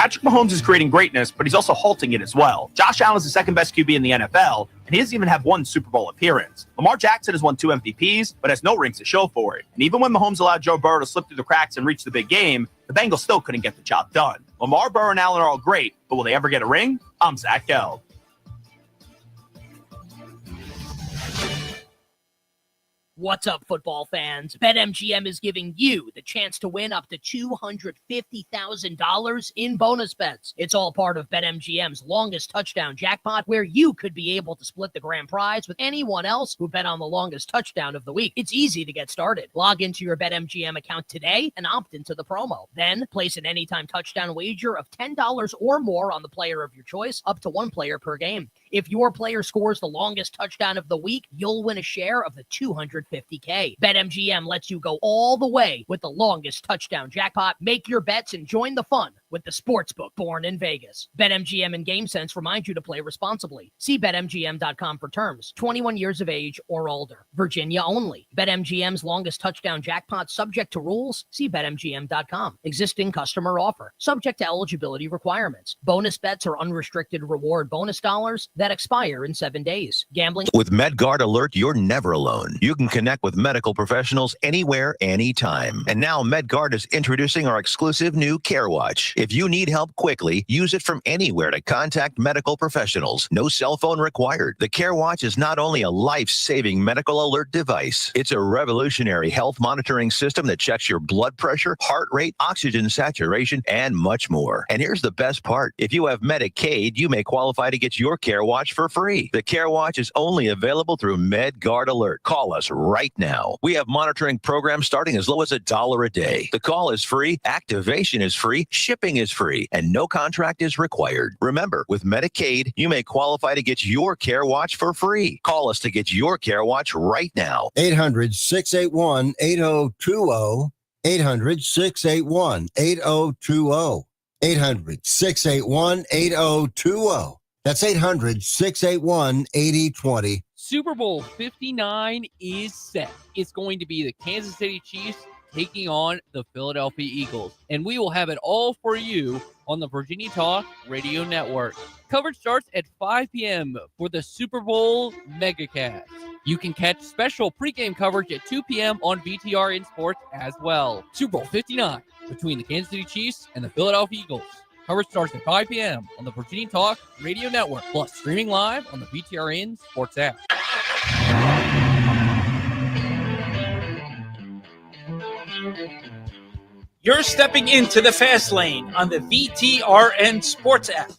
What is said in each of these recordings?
Patrick Mahomes is creating greatness, but he's also halting it as well. Josh Allen is the second best QB in the NFL, and he doesn't even have one Super Bowl appearance. Lamar Jackson has won 2 MVPs, but has no rings to show for it. And even when Mahomes allowed Joe Burrow to slip through the cracks and reach the big game, the Bengals still couldn't get the job done. Lamar, Burrow, and Allen are all great, but will they ever get a ring? I'm Zach Gelb. What's up, football fans? BetMGM is giving you the chance to win up to $250,000 in bonus bets. It's all part of BetMGM's longest touchdown jackpot, where you could be able to split the grand prize with anyone else who bet on the longest touchdown of the week. It's easy to get started. Log into your BetMGM account today and opt into the promo. Then place an anytime touchdown wager of $10 or more on the player of your choice, up to one player per game. If your player scores the longest touchdown of the week, you'll win a share of the $250K. BetMGM lets you go all the way with the longest touchdown jackpot. Make your bets and join the fun with the sportsbook born in Vegas. BetMGM and GameSense remind you to play responsibly. See BetMGM.com for terms. 21 years of age or older. Virginia only. BetMGM's longest touchdown jackpot subject to rules. See BetMGM.com. Existing customer offer. Subject to eligibility requirements. Bonus bets are unrestricted reward bonus dollars that expire in 7 days. Gambling. With MedGuard Alert, you're never alone. You can connect with medical professionals anywhere, anytime. And now MedGuard is introducing our exclusive new Care Watch. If you need help quickly, use it from anywhere to contact medical professionals. No cell phone required. The Care Watch is not only a life-saving medical alert device, it's a revolutionary health monitoring system that checks your blood pressure, heart rate, oxygen saturation, and much more. And here's the best part. If you have Medicaid, you may qualify to get your Care Watch for free. The Care Watch is only available through MedGuard Alert. Call us right now. We have monitoring programs starting as low as $1 a day. The call is free, activation is free, shipping is free, and no contract is required. Remember, with Medicaid, you may qualify to get your Care Watch for free. Call us to get your Care Watch right now. 800-681-8020. 800-681-8020. 800-681-8020. That's 800-681-8020. Super Bowl 59 is set. It's going to be the Kansas City Chiefs taking on the Philadelphia Eagles. And we will have it all for you on the Virginia Talk Radio Network. Coverage starts at 5 p.m. for the Super Bowl Megacast. You can catch special pregame coverage at 2 p.m. on VTRN Sports as well. Super Bowl 59 between the Kansas City Chiefs and the Philadelphia Eagles. Coverage starts at 5 p.m. on the Virginia Talk Radio Network, plus streaming live on the VTRN Sports app. You're stepping into the fast lane on the VTRN Sports app,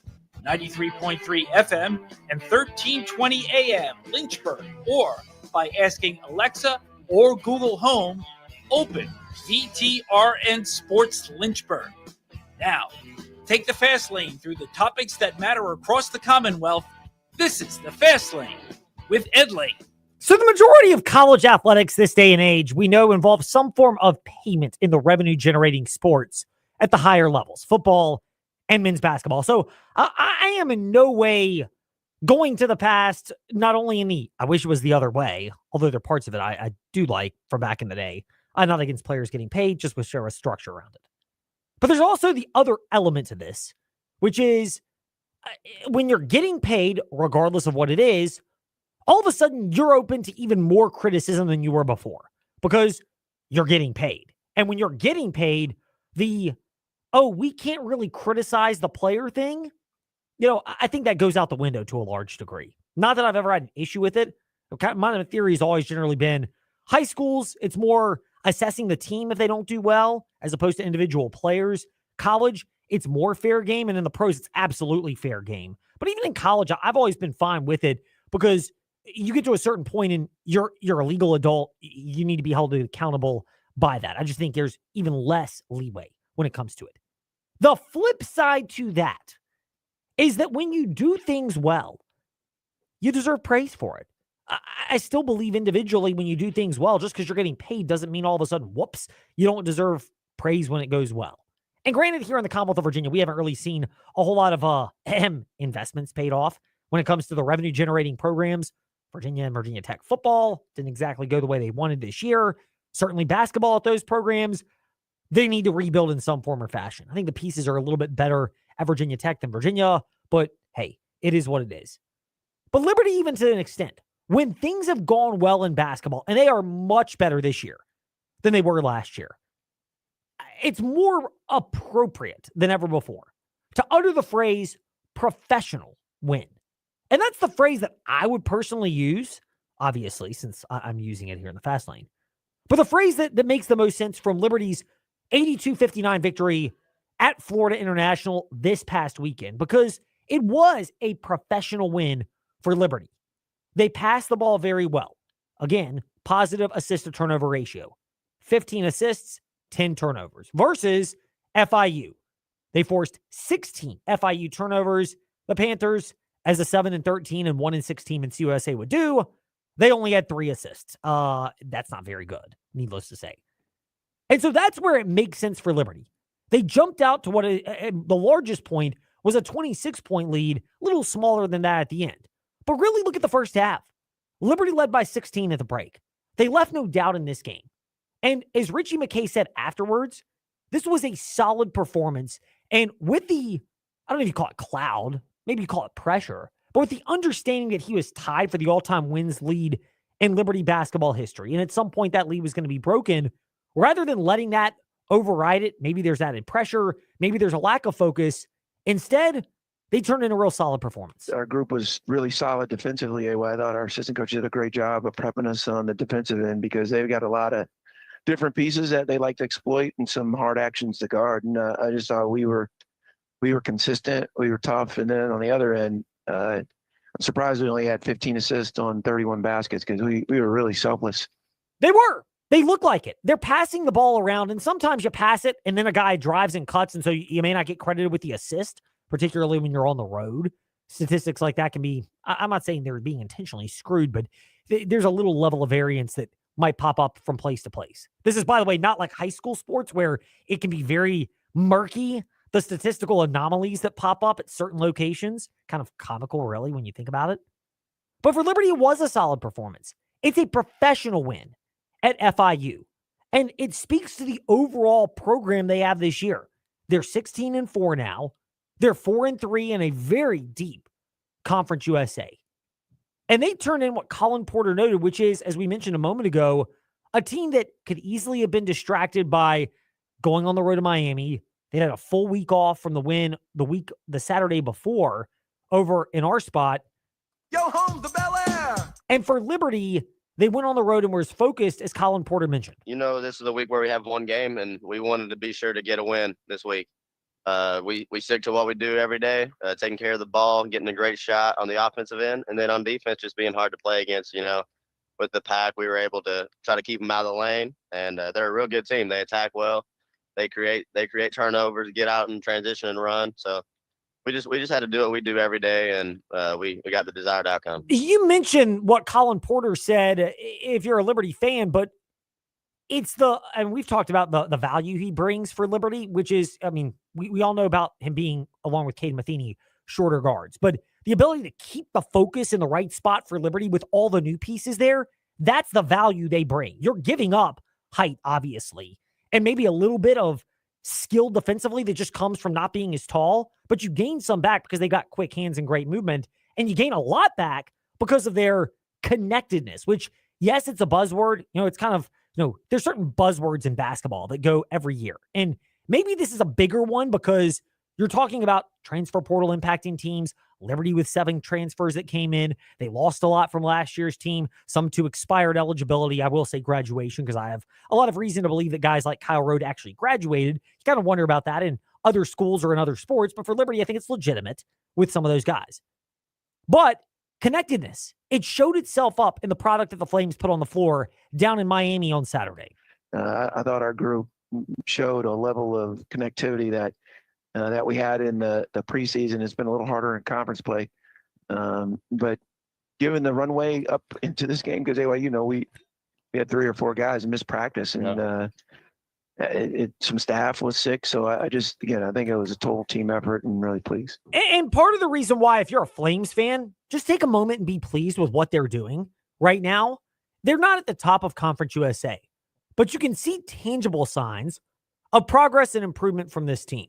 93.3 FM and 1320 AM Lynchburg, or by asking Alexa or Google Home, open VTRN Sports Lynchburg. Now, take the fast lane through the topics that matter across the Commonwealth. This is the Fast Lane with Ed Lane. So the majority of college athletics this day and age, we know, involves some form of payment in the revenue-generating sports at the higher levels, football and men's basketball. So I am in no way going to the past, not only in the, I wish it was the other way, although there are parts of it I do like from back in the day. I'm not against players getting paid, just wish there was structure around it. But there's also the other element to this, which is when you're getting paid, regardless of what it is, all of a sudden you're open to even more criticism than you were before because you're getting paid. And when you're getting paid, we can't really criticize the player thing, I think that goes out the window to a large degree. Not that I've ever had an issue with it. My theory has always generally been high schools, it's more assessing the team if they don't do well, as opposed to individual players. College, it's more fair game, and in the pros, it's absolutely fair game. But even in college, I've always been fine with it because you get to a certain point and you're a legal adult. You need to be held accountable by that. I just think there's even less leeway when it comes to it. The flip side to that is that when you do things well, you deserve praise for it. I still believe individually when you do things well, just because you're getting paid doesn't mean all of a sudden, whoops, you don't deserve praise when it goes well. And granted, here in the Commonwealth of Virginia, we haven't really seen a whole lot of investments paid off when it comes to the revenue generating programs. Virginia and Virginia Tech football didn't exactly go the way they wanted this year. Certainly basketball at those programs, they need to rebuild in some form or fashion. I think the pieces are a little bit better at Virginia Tech than Virginia, but hey, it is what it is. But Liberty, even to an extent, when things have gone well in basketball, and they are much better this year than they were last year, it's more appropriate than ever before to utter the phrase professional win. And that's the phrase that I would personally use, obviously, since I'm using it here in the fast lane. But the phrase that makes the most sense from Liberty's 82-59 victory at Florida International this past weekend, because it was a professional win for Liberty. They passed the ball very well. Again, positive assist to turnover ratio. 15 assists, 10 turnovers versus FIU. They forced 16 FIU turnovers. The Panthers, as a 7-13 and 1-6 team in CUSA would do, they only had 3 assists. That's not very good, needless to say. And so that's where it makes sense for Liberty. They jumped out to what the largest point was a 26-point lead, a little smaller than that at the end. But really look at the first half. Liberty led by 16 at the break. They left no doubt in this game. And as Ritchie McKay said afterwards, this was a solid performance. And with the, I don't know if you call it cloud, maybe you call it pressure, but with the understanding that he was tied for the all-time wins lead in Liberty basketball history, and at some point that lead was going to be broken, rather than letting that override it, maybe there's added pressure, maybe there's a lack of focus. Instead, they turned in a real solid performance. Our group was really solid defensively. I thought our assistant coach did a great job of prepping us on the defensive end because they've got a lot of different pieces that they like to exploit and some hard actions to guard. And I just thought we were consistent, we were tough. And then on the other end, I'm surprised we only had 15 assists on 31 baskets because we were really selfless. They were. They look like it. They're passing the ball around, and sometimes you pass it, and then a guy drives and cuts, and so you may not get credited with the assist, particularly when you're on the road. Statistics like that can be, I'm not saying they're being intentionally screwed, but there's a little level of variance that might pop up from place to place. This is, by the way, not like high school sports where it can be very murky, the statistical anomalies that pop up at certain locations. Kind of comical, really, when you think about it. But for Liberty, it was a solid performance. It's a professional win at FIU. And it speaks to the overall program they have this year. They're 16-4 now. They're 4-3 in a very deep Conference USA. And they turned in what Colin Porter noted, which is, as we mentioned a moment ago, a team that could easily have been distracted by going on the road to Miami. They had a full week off from the win the Saturday before over in our spot. Yo, home, the Bel Air! And for Liberty, they went on the road and were as focused as Colin Porter mentioned. You know, this is a week where we have one game, and we wanted to be sure to get a win this week. We stick to what we do every day, taking care of the ball, getting a great shot on the offensive end, and then on defense, just being hard to play against. You know, with the pack, we were able to try to keep them out of the lane, and they're a real good team. They attack well. They create turnovers, get out and transition and run. So we just had to do what we do every day, and we got the desired outcome. You mentioned what Colin Porter said, if you're a Liberty fan, but it's and we've talked about the value he brings for Liberty, which is, I mean, we all know about him being, along with Caden Matheny, shorter guards, but the ability to keep the focus in the right spot for Liberty with all the new pieces there, that's the value they bring. You're giving up height, obviously, and maybe a little bit of skill defensively that just comes from not being as tall, but you gain some back because they got quick hands and great movement, and you gain a lot back because of their connectedness, which, yes, it's a buzzword. You know, it's kind of, there's certain buzzwords in basketball that go every year. And maybe this is a bigger one because you're talking about transfer portal impacting teams, Liberty with 7 transfers that came in. They lost a lot from last year's team, some to expired eligibility. I will say graduation because I have a lot of reason to believe that guys like Kyle Rode actually graduated. You kind of wonder about that in other schools or in other sports. But for Liberty, I think it's legitimate with some of those guys. But connectedness, it showed itself up in the product that the Flames put on the floor down in Miami on Saturday. I thought our group showed a level of connectivity that we had in the preseason. It's been a little harder in conference play. But given the runway up into this game, because we had 3 or 4 guys miss practice, and some staff was sick. So I think it was a total team effort, and really pleased. And part of the reason why, if you're a Flames fan, just take a moment and be pleased with what they're doing right now. They're not at the top of Conference USA, but you can see tangible signs of progress and improvement from this team.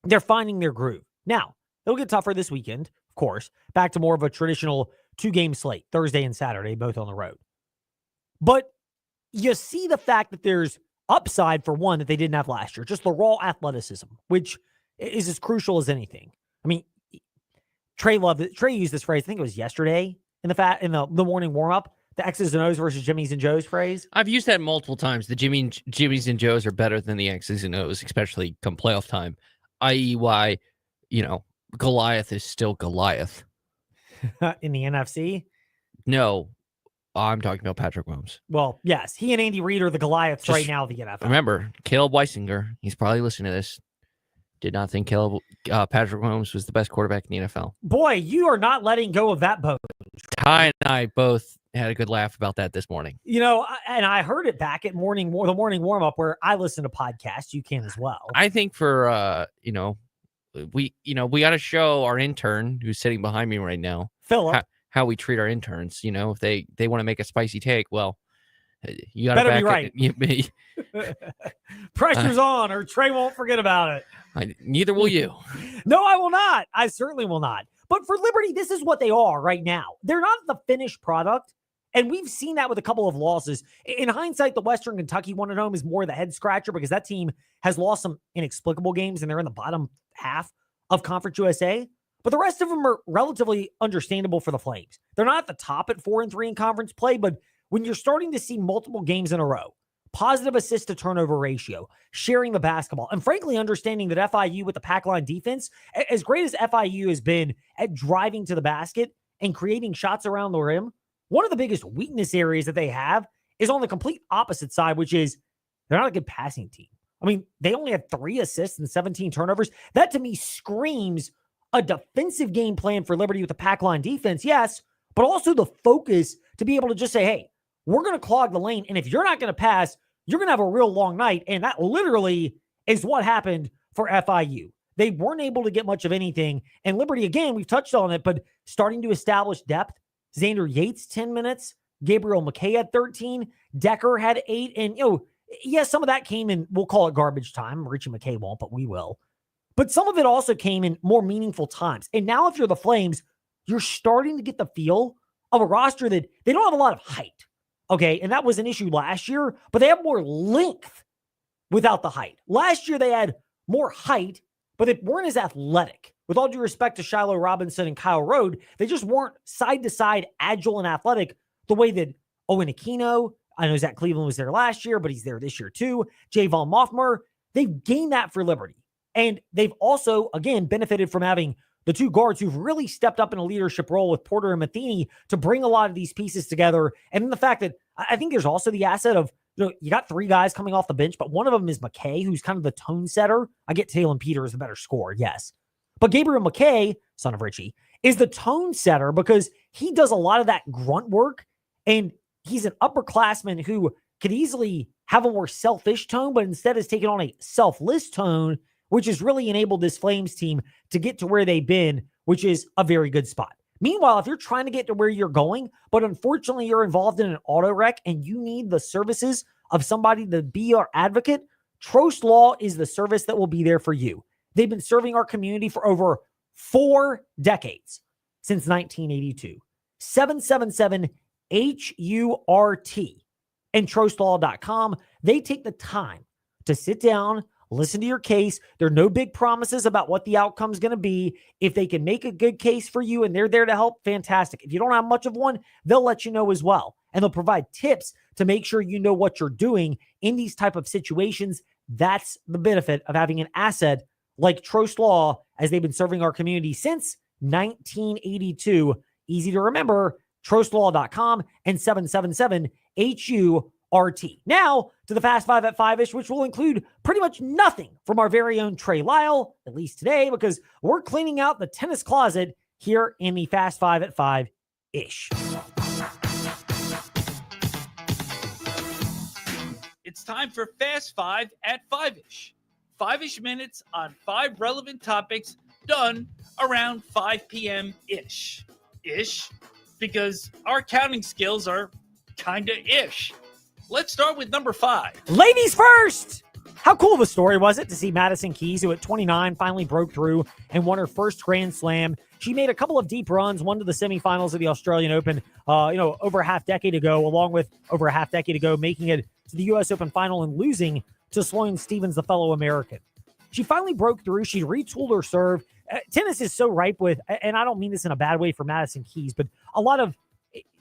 they're finding their groove. Now, it'll get tougher this weekend, of course, back to more of a traditional 2-game slate, Thursday and Saturday, both on the road. But you see the fact that there's upside for one that they didn't have last year, just the raw athleticism, which is as crucial as anything. I mean, Trey used this phrase, I think it was yesterday in the morning warm-up, the X's and O's versus Jimmy's and Joe's phrase. I've used that multiple times. The Jimmy's and Joe's are better than the X's and O's, especially come playoff time, i.e. why, Goliath is still Goliath. In the NFC? No, I'm talking about Patrick Mahomes. Well, yes, he and Andy Reid are the Goliaths right now of the NFL. Remember, Caleb Weisinger, he's probably listening to this, did not think Patrick Mahomes was the best quarterback in the NFL. Boy, you are not letting go of that boat. Ty and I both had a good laugh about that this morning. And I heard it back at the morning warm-up where I listen to podcasts. You can as well. I think for, we got to show our intern who's sitting behind me right now, Philip, how we treat our interns. If they want to make a spicy take, well, you got to be right. Pressure's on, or Trey won't forget about it. Neither will you. No, I will not. I certainly will not. But for Liberty, this is what they are right now. They're not the finished product, and we've seen that with a couple of losses. In hindsight, the Western Kentucky one at home is more the head scratcher because that team has lost some inexplicable games, and they're in the bottom half of Conference USA. But the rest of them are relatively understandable for the Flames. They're not at the top at 4-3 in conference play, but when you're starting to see multiple games in a row, positive assist to turnover ratio, sharing the basketball, and frankly, understanding that FIU with the pack line defense, as great as FIU has been at driving to the basket and creating shots around the rim, one of the biggest weakness areas that they have is on the complete opposite side, which is they're not a good passing team. I mean, they only had 3 assists and 17 turnovers. That to me screams a defensive game plan for Liberty with the pack line defense, yes, but also the focus to be able to just say, hey, we're going to clog the lane, and if you're not going to pass, you're going to have a real long night, and that literally is what happened for FIU. They weren't able to get much of anything, and Liberty, again, we've touched on it, but starting to establish depth. Xander Yates, 10 minutes. Gabriel McKay had 13. Decker had 8, and, yes, some of that came in, we'll call it garbage time. Ritchie McKay won't, but we will. But some of it also came in more meaningful times. And now if you're the Flames, you're starting to get the feel of a roster that they don't have a lot of height. Okay, and that was an issue last year, but they have more length without the height. Last year, they had more height, but they weren't as athletic. With all due respect to Shiloh Robinson and Kyle Rode, they just weren't side-to-side agile and athletic the way that Owen Aquino, I know Zach Cleveland was there last year, but he's there this year too, Javon Moffmer, they've gained that for Liberty. And they've also, again, benefited from having the 2 guards who've really stepped up in a leadership role with Porter and Matheny to bring a lot of these pieces together. And then the fact that I think there's also the asset of, you got 3 guys coming off the bench, but one of them is McKay, who's kind of the tone setter. I get Taylor Peters the better scorer, yes. But Gabriel McKay, son of Ritchie, is the tone setter because he does a lot of that grunt work, and he's an upperclassman who could easily have a more selfish tone, but instead has taken on a selfless tone, which has really enabled this Flames team to get to where they've been, which is a very good spot. Meanwhile, if you're trying to get to where you're going, but unfortunately you're involved in an auto wreck and you need the services of somebody to be your advocate, Trost Law is the service that will be there for you. They've been serving our community for over 4 decades, since 1982. 777-HURT and TrostLaw.com. They take the time to sit down, listen to your case. There are no big promises about what the outcome is going to be. If they can make a good case for you and they're there to help, fantastic. If you don't have much of one, they'll let you know as well. And they'll provide tips to make sure you know what you're doing in these type of situations. That's the benefit of having an asset like Trost Law, as they've been serving our community since 1982. Easy to remember, TrostLaw.com and 777-HURT. Now to the Fast Five at 5-ish, which will include pretty much nothing from our very own Trey Lyle, at least today, because we're cleaning out the tennis closet here in the Fast Five at 5-ish. It's time for Fast 5 at 5-ish. 5-ish minutes on 5 relevant topics done around 5 p.m.-ish. Ish, because our counting skills are kinda ish. Let's start with number 5. Ladies first! How cool of a story was it to see Madison Keys, who at 29 finally broke through and won her first Grand Slam? She made a couple of deep runs, one to the semifinals of the Australian Open, over a half decade ago, along with over a half decade ago, making it to the U.S. Open final and losing to Sloane Stephens, the fellow American. She finally broke through. She retooled her serve. Tennis is so ripe with, and I don't mean this in a bad way for Madison Keys, but a lot of,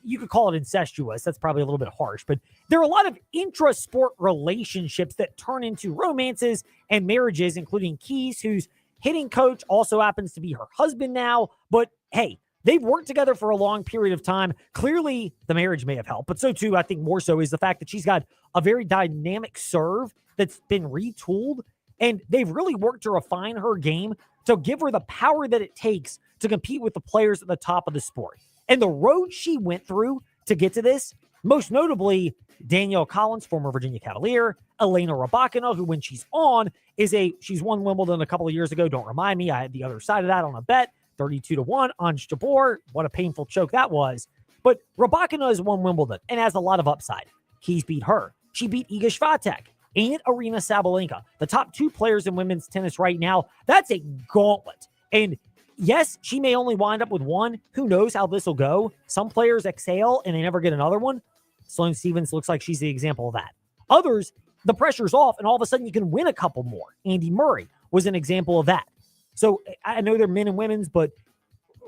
you could call it incestuous. That's probably a little bit harsh, but there are a lot of intra-sport relationships that turn into romances and marriages, including Keys, whose hitting coach also happens to be her husband now. But hey, they've worked together for a long period of time. Clearly, the marriage may have helped, but so too, I think more so, is the fact that she's got a very dynamic serve that's been retooled, and they've really worked to refine her game to give her the power that it takes to compete with the players at the top of the sport. And the road she went through to get to this, most notably Danielle Collins, former Virginia Cavalier, Elena Rybakina, who when she's on she's won Wimbledon a couple of years ago. Don't remind me. I had the other side of that on a bet, 32-1 on Jabeur. What a painful choke that was. But Rybakina has won Wimbledon and has a lot of upside. Keys beat her. She beat Iga Swiatek and Aryna Sabalenka, the top two players in women's tennis right now. That's a gauntlet. And yes, she may only wind up with one. Who knows how this will go? Some players exhale and they never get another one. Sloane Stephens looks like she's the example of that. Others, the pressure's off, and all of a sudden you can win a couple more. Andy Murray was an example of that. So I know they're men and women's, but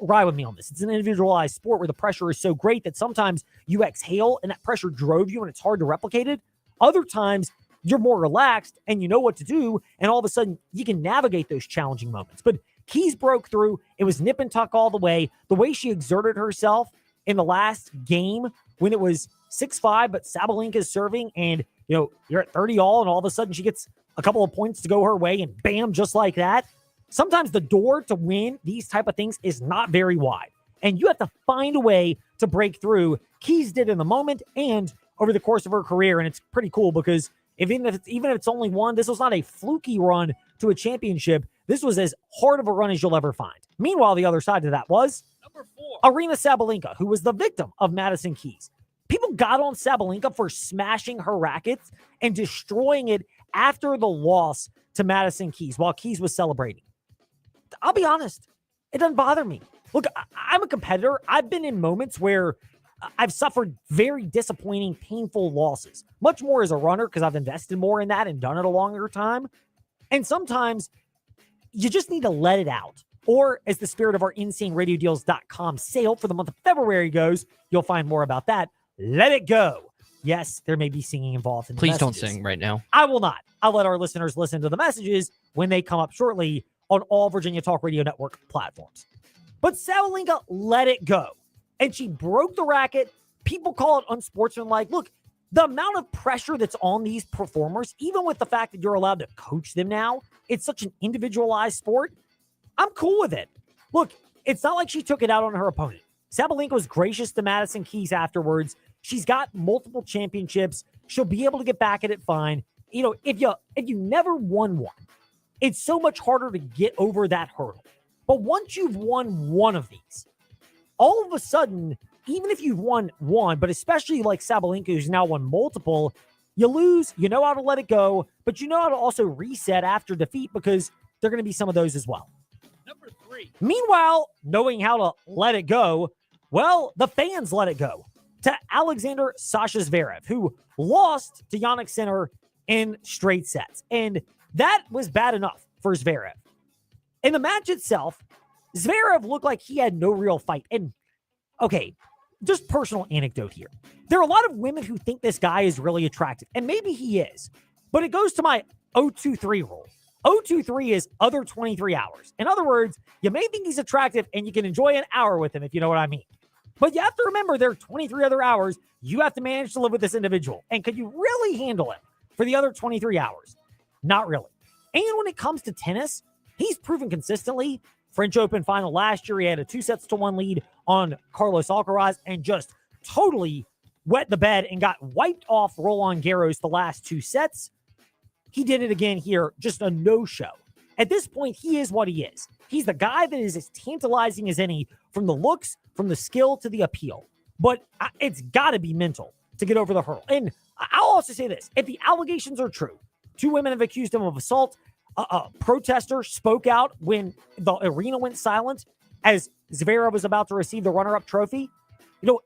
ride with me on this. It's an individualized sport where the pressure is so great that sometimes you exhale and that pressure drove you and it's hard to replicate it. Other times you're more relaxed and you know what to do, and all of a sudden you can navigate those challenging moments. But Keys broke through. It was nip and tuck all the way. The way she exerted herself in the last game when it was 6-5, but Sabalenka's serving, and you're at 30 all, and all of a sudden she gets a couple of points to go her way, and bam, just like that. Sometimes the door to win these type of thif is not very wide, and you have to find a way to break through. Keys did in the moment and over the course of her career, and it's pretty cool because even if it's only one, this was not a fluky run to a championship. This was as hard of a run as you'll ever find. Meanwhile, the other side of that was Number 4. Aryna Sabalenka, who was the victim of Madison Keys. People got on Sabalenka for smashing her rackets and destroying it after the loss to Madison Keys while Keys was celebrating. I'll be honest, it doesn't bother me. Look, I'm a competitor. I've been in moments where I've suffered very disappointing, painful losses, much more as a runner because I've invested more in that and done it a longer time. And sometimes you just need to let it out. Or as the spirit of our InsaneRadioDeals.com sale for the month of February goes, you'll find more about that. Let it go. Yes, there may be singing involved in the Please don't messages. sing right now. I will not. I'll let our listeners listen to the messages when they come up shortly on all Virginia Talk Radio Network platforms. But Sabalenka let it go, and she broke the racket. People call it unsportsmanlike. Look, the amount of pressure that's on these performers, even with the fact that you're allowed to coach them now, it's such an individualized sport. I'm cool with it. Look, it's not like she took it out on her opponent. Sabalenka was gracious to Madison Keys afterwards. She's got multiple championships. She'll be able to get back at it fine. If you never won one, it's so much harder to get over that hurdle. But once you've won one of these, all of a sudden, even if you've won one, but especially like Sabalenka, who's now won multiple, you lose, you know how to let it go, but you know how to also reset after defeat because there are going to be some of those as well. Number 3. Meanwhile, knowing how to let it go, well, the fans let it go to Alexander Sasha Zverev, who lost to Jannik Sinner in straight sets. And that was bad enough for Zverev. In the match itself, Zverev looked like he had no real fight. And, okay, just personal anecdote here. There are a lot of women who think this guy is really attractive, and maybe he is. But it goes to my 023 rule. 023 is other 23 hours. In other words, you may think he's attractive and you can enjoy an hour with him, if you know what I mean. But you have to remember there are 23 other hours you have to manage to live with this individual. And could you really handle him for the other 23 hours? Not really. And when it comes to tennis, he's proven consistently. French Open final last year, he had a 2-1 lead on Carlos Alcaraz and just totally wet the bed and got wiped off Roland Garros the last 2 sets. He did it again here, just a no-show. At this point, he is what he is. He's the guy that is as tantalizing as any from the looks, from the skill to the appeal. But it's got to be mental to get over the hurdle. And I'll also say this. If the allegations are true, 2 women have accused him of assault. A protester spoke out when the arena went silent as Zverev was about to receive the runner-up trophy. You know,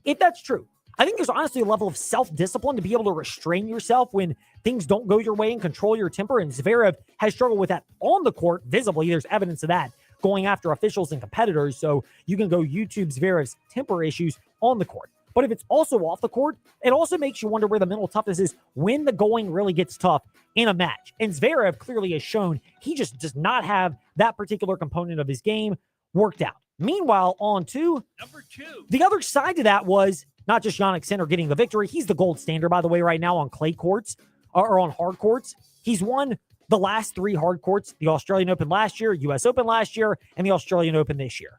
if that's true, I think there's honestly a level of self-discipline to be able to restrain yourself when things don't go your way and control your temper. And Zverev has struggled with that on the court visibly. There's evidence of that going after officials and competitors. So you can go YouTube Zverev's temper issues on the court. But if it's also off the court, it also makes you wonder where the mental toughness is when the going really gets tough in a match. And Zverev clearly has shown he just does not have that particular component of his game worked out. Meanwhile, on to number 2. The other side to that was not just Jannik Sinner getting the victory. He's the gold standard, by the way, right now on clay courts or on hard courts. He's won the last 3 hard courts, the Australian Open last year, US Open last year, and the Australian Open this year.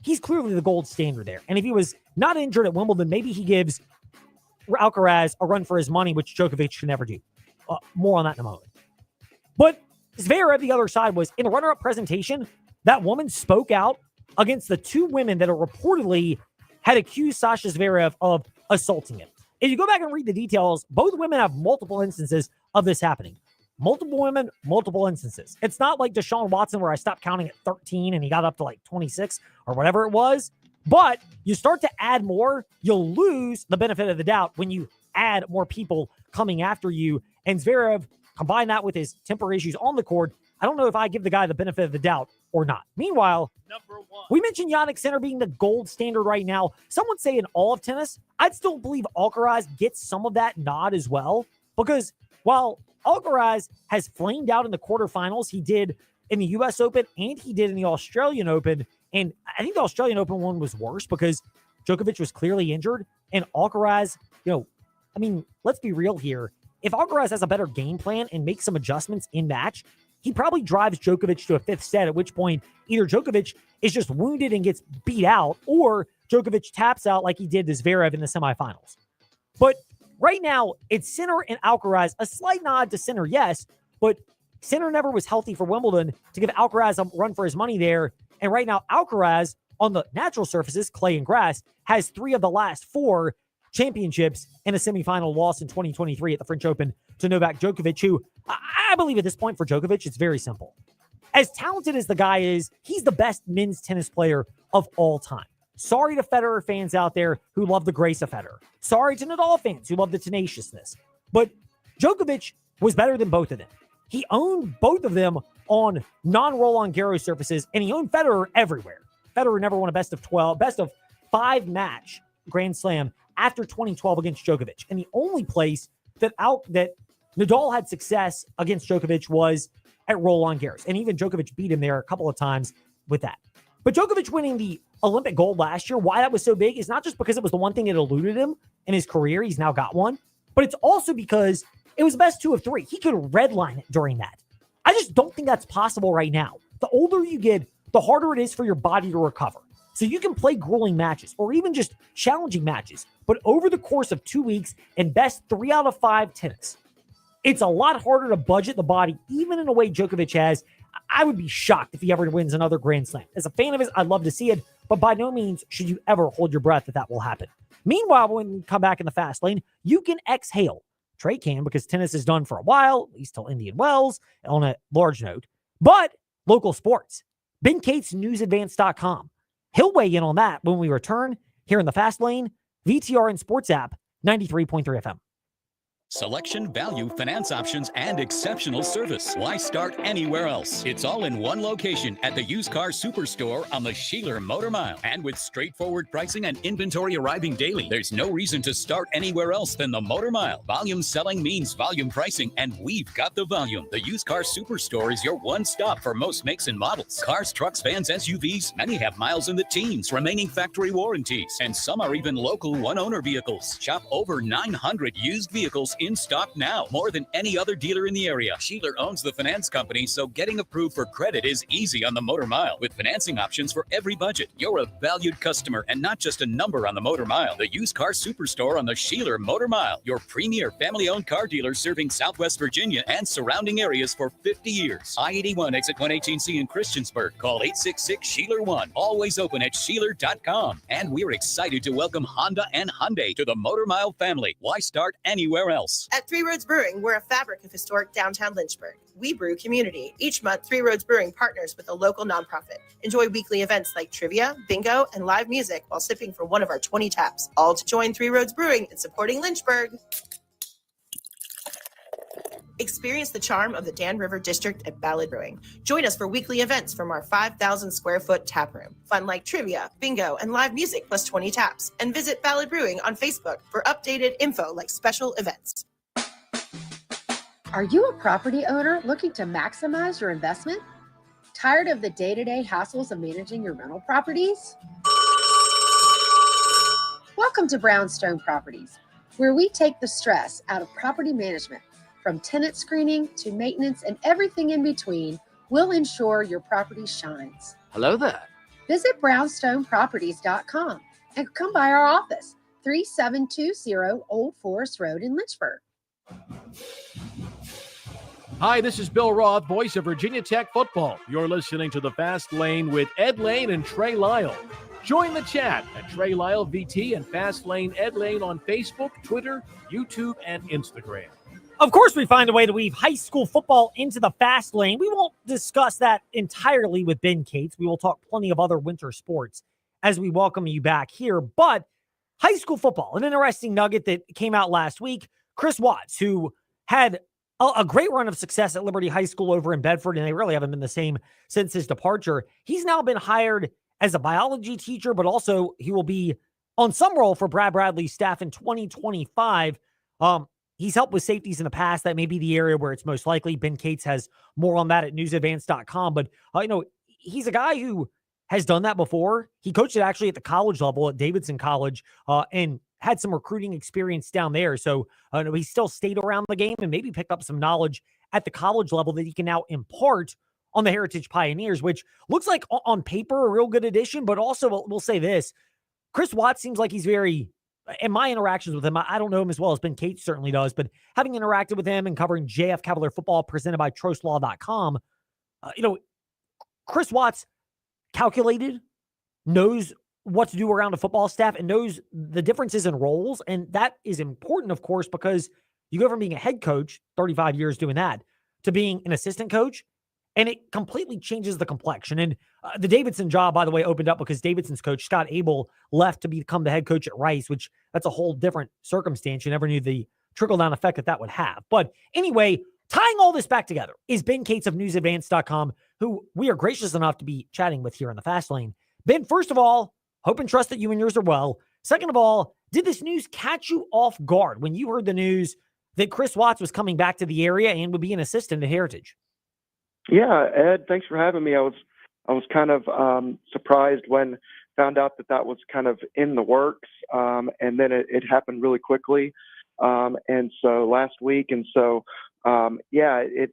He's clearly the gold standard there. And if he was not injured at Wimbledon, maybe he gives Alcaraz a run for his money, which Djokovic should never do. More on that in a moment. But Zverev, the other side, was in the runner-up presentation, that woman spoke out against the 2 women that are reportedly had accused Sasha Zverev of assaulting him. If you go back and read the details, both women have multiple instances of this happening. Multiple women, multiple instances. It's not like Deshaun Watson where I stopped counting at 13 and he got up to like 26 or whatever it was. But you start to add more, you'll lose the benefit of the doubt when you add more people coming after you. And Zverev, combine that with his temper issues on the court, I don't know if I give the guy the benefit of the doubt or not. Meanwhile, number 1. We mentioned Jannik Sinner being the gold standard right now. Some would say in all of tennis. I'd still believe Alcaraz gets some of that nod as well. Because while Alcaraz has flamed out in the quarterfinals, he did in the U.S. Open and he did in the Australian Open. And I think the Australian Open one was worse because Djokovic was clearly injured. And Alcaraz, let's be real here. If Alcaraz has a better game plan and makes some adjustments in match, he probably drives Djokovic to a 5th set, at which point either Djokovic is just wounded and gets beat out, or Djokovic taps out like he did to Zverev in the semifinals. But right now, it's Sinner and Alcaraz. A slight nod to Sinner, yes, but Sinner never was healthy for Wimbledon to give Alcaraz a run for his money there. And right now, Alcaraz on the natural surfaces, clay and grass, has 3 of the last 4 championships and a semifinal loss in 2023 at the French Open to Novak Djokovic, who I believe at this point for Djokovic, it's very simple. As talented as the guy is, he's the best men's tennis player of all time. Sorry to Federer fans out there who love the grace of Federer. Sorry to Nadal fans who love the tenaciousness. But Djokovic was better than both of them. He owned both of them on non-Roland Garros surfaces, and he owned Federer everywhere. Federer never won a best of 5 match Grand Slam after 2012 against Djokovic. And the only place that Nadal had success against Djokovic was at Roland Garros. And even Djokovic beat him there a couple of times with that. But Djokovic winning the Olympic gold last year, why that was so big is not just because it was the one thing that eluded him in his career. He's now got one. But it's also because it was best 2 of 3. He could redline it during that. I just don't think that's possible right now. The older you get, the harder it is for your body to recover. So you can play grueling matches or even just challenging matches. But over the course of 2 weeks and best 3 out of 5 tennis, it's a lot harder to budget the body, even in a way Djokovic has. I would be shocked if he ever wins another Grand Slam. As a fan of his, I'd love to see it, but by no means should you ever hold your breath that will happen. Meanwhile, when we come back in the fast lane, you can exhale. Trey can, because tennis is done for a while, at least till Indian Wells, on a large note. But local sports. Ben Cates, newsadvance.com. He'll weigh in on that when we return here in the fast lane. VTR and Sports app, 93.3 FM. Selection, value, finance options, and exceptional service. Why start anywhere else? It's all in one location at the Used Car Superstore on the Sheeler Motor Mile. And with straightforward pricing and inventory arriving daily, there's no reason to start anywhere else than the Motor Mile. Volume selling means volume pricing, and we've got the volume. The Used Car Superstore is your one stop for most makes and models. Cars, trucks, vans, SUVs, many have miles in the teens, remaining factory warranties, and some are even local one-owner vehicles. Shop over 900 used vehicles in stock now, more than any other dealer in the area. Sheeler owns the finance company, so getting approved for credit is easy on the Motor Mile. With financing options for every budget, you're a valued customer and not just a number on the Motor Mile. The Used Car Superstore on the Sheeler Motor Mile, your premier family-owned car dealer serving Southwest Virginia and surrounding areas for 50 years. I-81 exit 118C in Christiansburg. Call 866-SHEELER1. Always open at Sheeler.com. And we're excited to welcome Honda and Hyundai to the Motor Mile family. Why start anywhere else? else. At Three Roads Brewing, we're a fabric of historic downtown Lynchburg. We brew community. Each month, Three Roads Brewing partners with a local nonprofit. Enjoy weekly events like trivia, bingo, and live music while sipping from one of our 20 taps. All to join Three Roads Brewing and supporting Lynchburg. Experience the charm of the Dan River District at Ballad Brewing. Join us for weekly events from our 5,000 square foot tap room. Fun like trivia, bingo, and live music plus 20 taps. And visit Ballad Brewing on Facebook for updated info like special events. Are you a property owner looking to maximize your investment? Tired of the day-to-day hassles of managing your rental properties? Welcome to Brownstone Properties, where we take the stress out of property management. From tenant screening to maintenance and everything in between, we'll ensure your property shines. Hello there. Visit brownstoneproperties.com and come by our office, 3720 Old Forest Road in Lynchburg. Hi, this is Bill Roth, voice of Virginia Tech football. You're listening to The Fast Lane with Ed Lane and Trey Lyle. Join the chat at Trey Lyle VT and Fast Lane Ed Lane on Facebook, Twitter, YouTube, and Instagram. Of course, we find a way to weave high school football into the fast lane. We won't discuss that entirely with Ben Cates. We will talk plenty of other winter sports as we welcome you back here. But high school football, an interesting nugget that came out last week. Chris Watts, who had a great run of success at Liberty High School over in Bedford, and they really haven't been the same since his departure. He's now been hired as a biology teacher, but also he will be on some role for Brad Bradley's staff in 2025. He's helped with safeties in the past. That may be the area where it's most likely. Ben Cates has more on that at newsadvance.com. But, he's a guy who has done that before. He coached it actually at the college level at Davidson College and had some recruiting experience down there. So he still stayed around the game and maybe picked up some knowledge at the college level that he can now impart on the Heritage Pioneers, which looks like on paper a real good addition. But also, we'll say this, Chris Watts seems like he's very... In my interactions with him, I don't know him as well as Ben Cates certainly does, but having interacted with him and covering JF Cavalier football presented by TrostLaw.com, Chris Watts calculated, knows what to do around a football staff, and knows the differences in roles. And that is important, of course, because you go from being a head coach, 35 years doing that, to being an assistant coach, and it completely changes the complexion. And the Davidson job, by the way, opened up because Davidson's coach, Scott Abel, left to become the head coach at Rice, which that's a whole different circumstance. You never knew the trickle-down effect that would have. But anyway, tying all this back together is Ben Cates of newsadvance.com, who we are gracious enough to be chatting with here in the Fast Lane. Ben, first of all, hope and trust that you and yours are well. Second of all, did this news catch you off guard when you heard the news that Chris Watts was coming back to the area and would be an assistant at Heritage? Yeah, Ed, thanks for having me. I was kind of surprised when found out that was kind of in the works, and then it happened really quickly, and so last week, and so it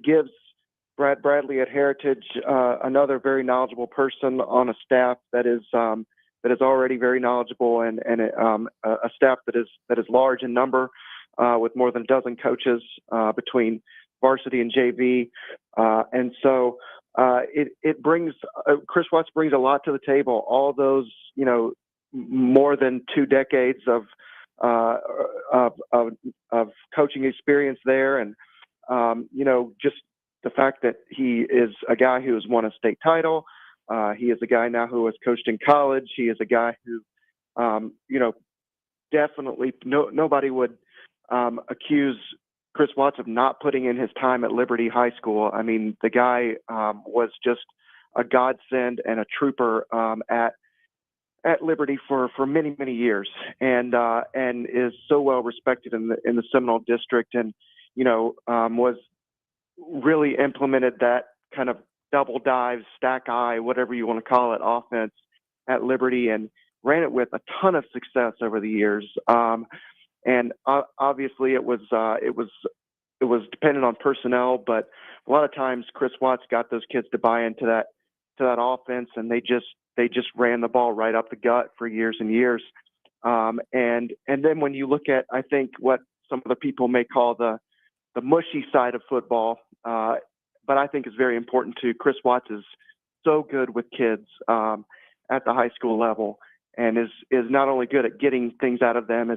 gives Brad Bradley at Heritage another very knowledgeable person on a staff that is already very knowledgeable, and a staff that is large in number, with more than a dozen coaches between varsity and JV, and so it brings Chris Watts brings a lot to the table. All those more than 2 decades of coaching experience there, and just the fact that he is a guy who has won a state title. He is a guy now who has coached in college. He is a guy who definitely nobody would accuse Chris Watts of not putting in his time at Liberty High School. I mean, the guy was just a godsend and a trooper at Liberty for many, many years, and is so well respected in the Seminole District, and was really implemented that kind of double dive, stack eye, whatever you want to call it, offense at Liberty, and ran it with a ton of success over the years. And obviously it was dependent on personnel, but a lot of times Chris Watts got those kids to buy into that offense, and they just ran the ball right up the gut for years and years. And then when you look at, I think, what some of the people may call the mushy side of football, but I think is very important too. Chris Watts is so good with kids at the high school level, and is not only good at getting things out of them,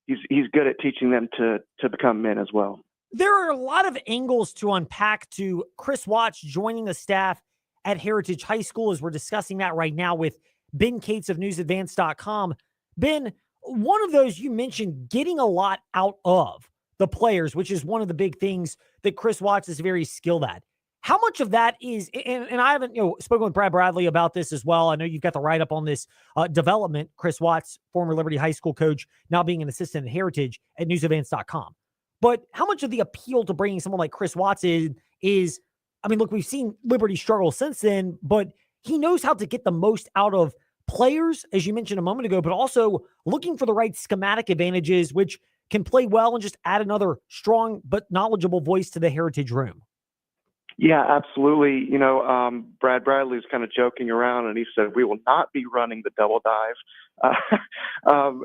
he's good at teaching them to become men as well. There are a lot of angles to unpack to Chris Watts joining the staff at Heritage High School, as we're discussing that right now with Ben Cates of newsadvance.com. Ben, one of those you mentioned, getting a lot out of the players, which is one of the big things that Chris Watts is very skilled at. How much of that is, and I haven't spoken with Brad Bradley about this as well. I know you've got the write-up on this development. Chris Watts, former Liberty High School coach, now being an assistant at Heritage at newsadvance.com. But how much of the appeal to bringing someone like Chris Watts is, I mean, look, we've seen Liberty struggle since then, but he knows how to get the most out of players, as you mentioned a moment ago, but also looking for the right schematic advantages, which can play well and just add another strong but knowledgeable voice to the Heritage room. Yeah, absolutely. Brad Bradley's kind of joking around, and he said, we will not be running the double dive.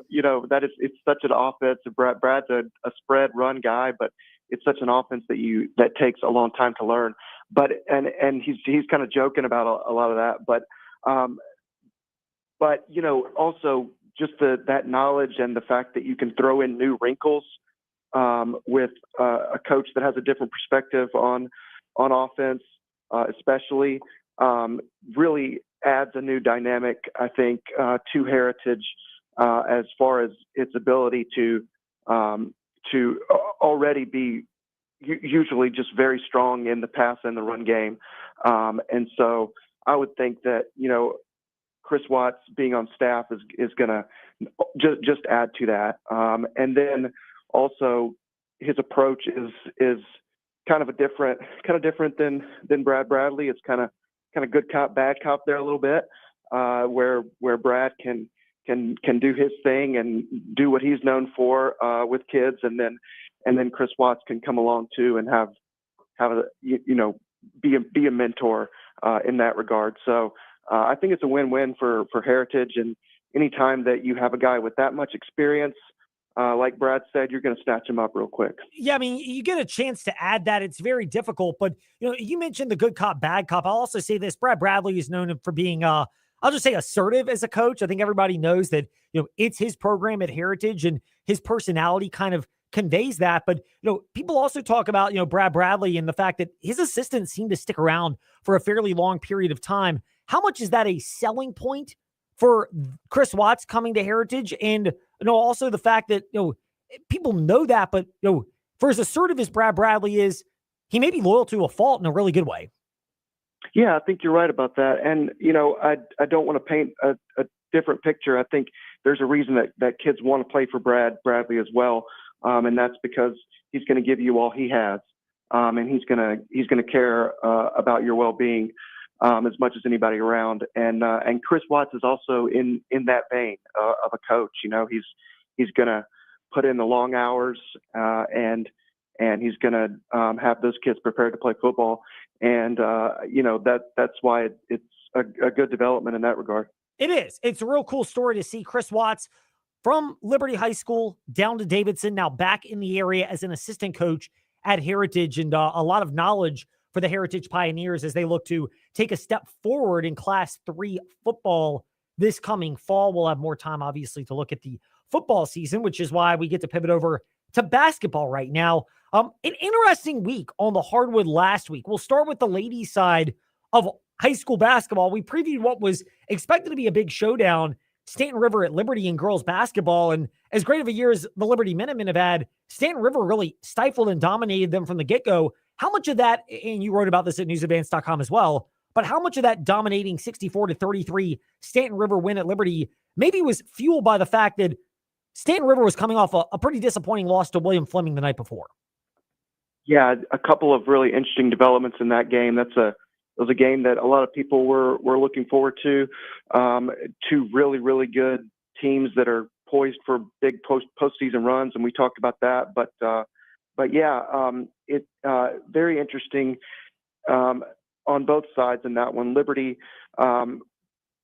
It's such an offense. Brad's a spread run guy, but it's such an offense that takes a long time to learn. But he's kind of joking about a lot of that. But also just that knowledge and the fact that you can throw in new wrinkles with a coach that has a different perspective on offense, especially, really adds a new dynamic, I think, to Heritage as far as its ability to already be usually just very strong in the pass and the run game. And so I would think that, Chris Watts being on staff is going to just add to that. And then also his approach is kind of different than Brad Bradley. It's kind of good cop, bad cop there a little bit, where Brad can do his thing and do what he's known for with kids, and then Chris Watts can come along too and have be a mentor in that regard. So I think it's a win-win for Heritage, and anytime that you have a guy with that much experience, like Brad said, you're going to snatch him up real quick. Yeah, I mean, you get a chance to add that. It's very difficult, but you mentioned the good cop, bad cop. I'll also say this: Brad Bradley is known for being, I'll just say, assertive as a coach. I think everybody knows that it's his program at Heritage, and his personality kind of conveys that. But people also talk about Brad Bradley and the fact that his assistants seem to stick around for a fairly long period of time. How much is that a selling point for Chris Watts coming to Heritage? And also the fact that people know that, but for as assertive as Brad Bradley is, he may be loyal to a fault in a really good way. Yeah, I think you're right about that. And I don't want to paint a different picture. I think there's a reason that kids want to play for Brad Bradley as well, and that's because he's going to give you all he has, and he's going to care about your well-being as much as anybody around. And Chris Watts is also in that vein of a coach. He's going to put in the long hours, and he's going to have those kids prepared to play football. And that's why it's a good development in that regard. It is. It's a real cool story to see Chris Watts from Liberty High School down to Davidson, now back in the area as an assistant coach at Heritage, and a lot of knowledge for the Heritage Pioneers as they look to take a step forward in Class 3 football this coming fall. We'll have more time, obviously, to look at the football season, which is why we get to pivot over to basketball right now. An interesting week on the hardwood last week. We'll start with the ladies' side of high school basketball. We previewed what was expected to be a big showdown, Stanton River at Liberty in girls basketball. And as great of a year as the Liberty Minutemen have had, Stanton River really stifled and dominated them from the get-go. How much of that, and you wrote about this at newsadvance.com as well, but how much of that dominating 64-33 Stanton River win at Liberty maybe was fueled by the fact that Stanton River was coming off a pretty disappointing loss to William Fleming the night before? Yeah, a couple of really interesting developments in that game. It was a game that a lot of people were looking forward to. Two really, really good teams that are poised for big postseason runs, and we talked about that. But yeah, very interesting on both sides in that one. Liberty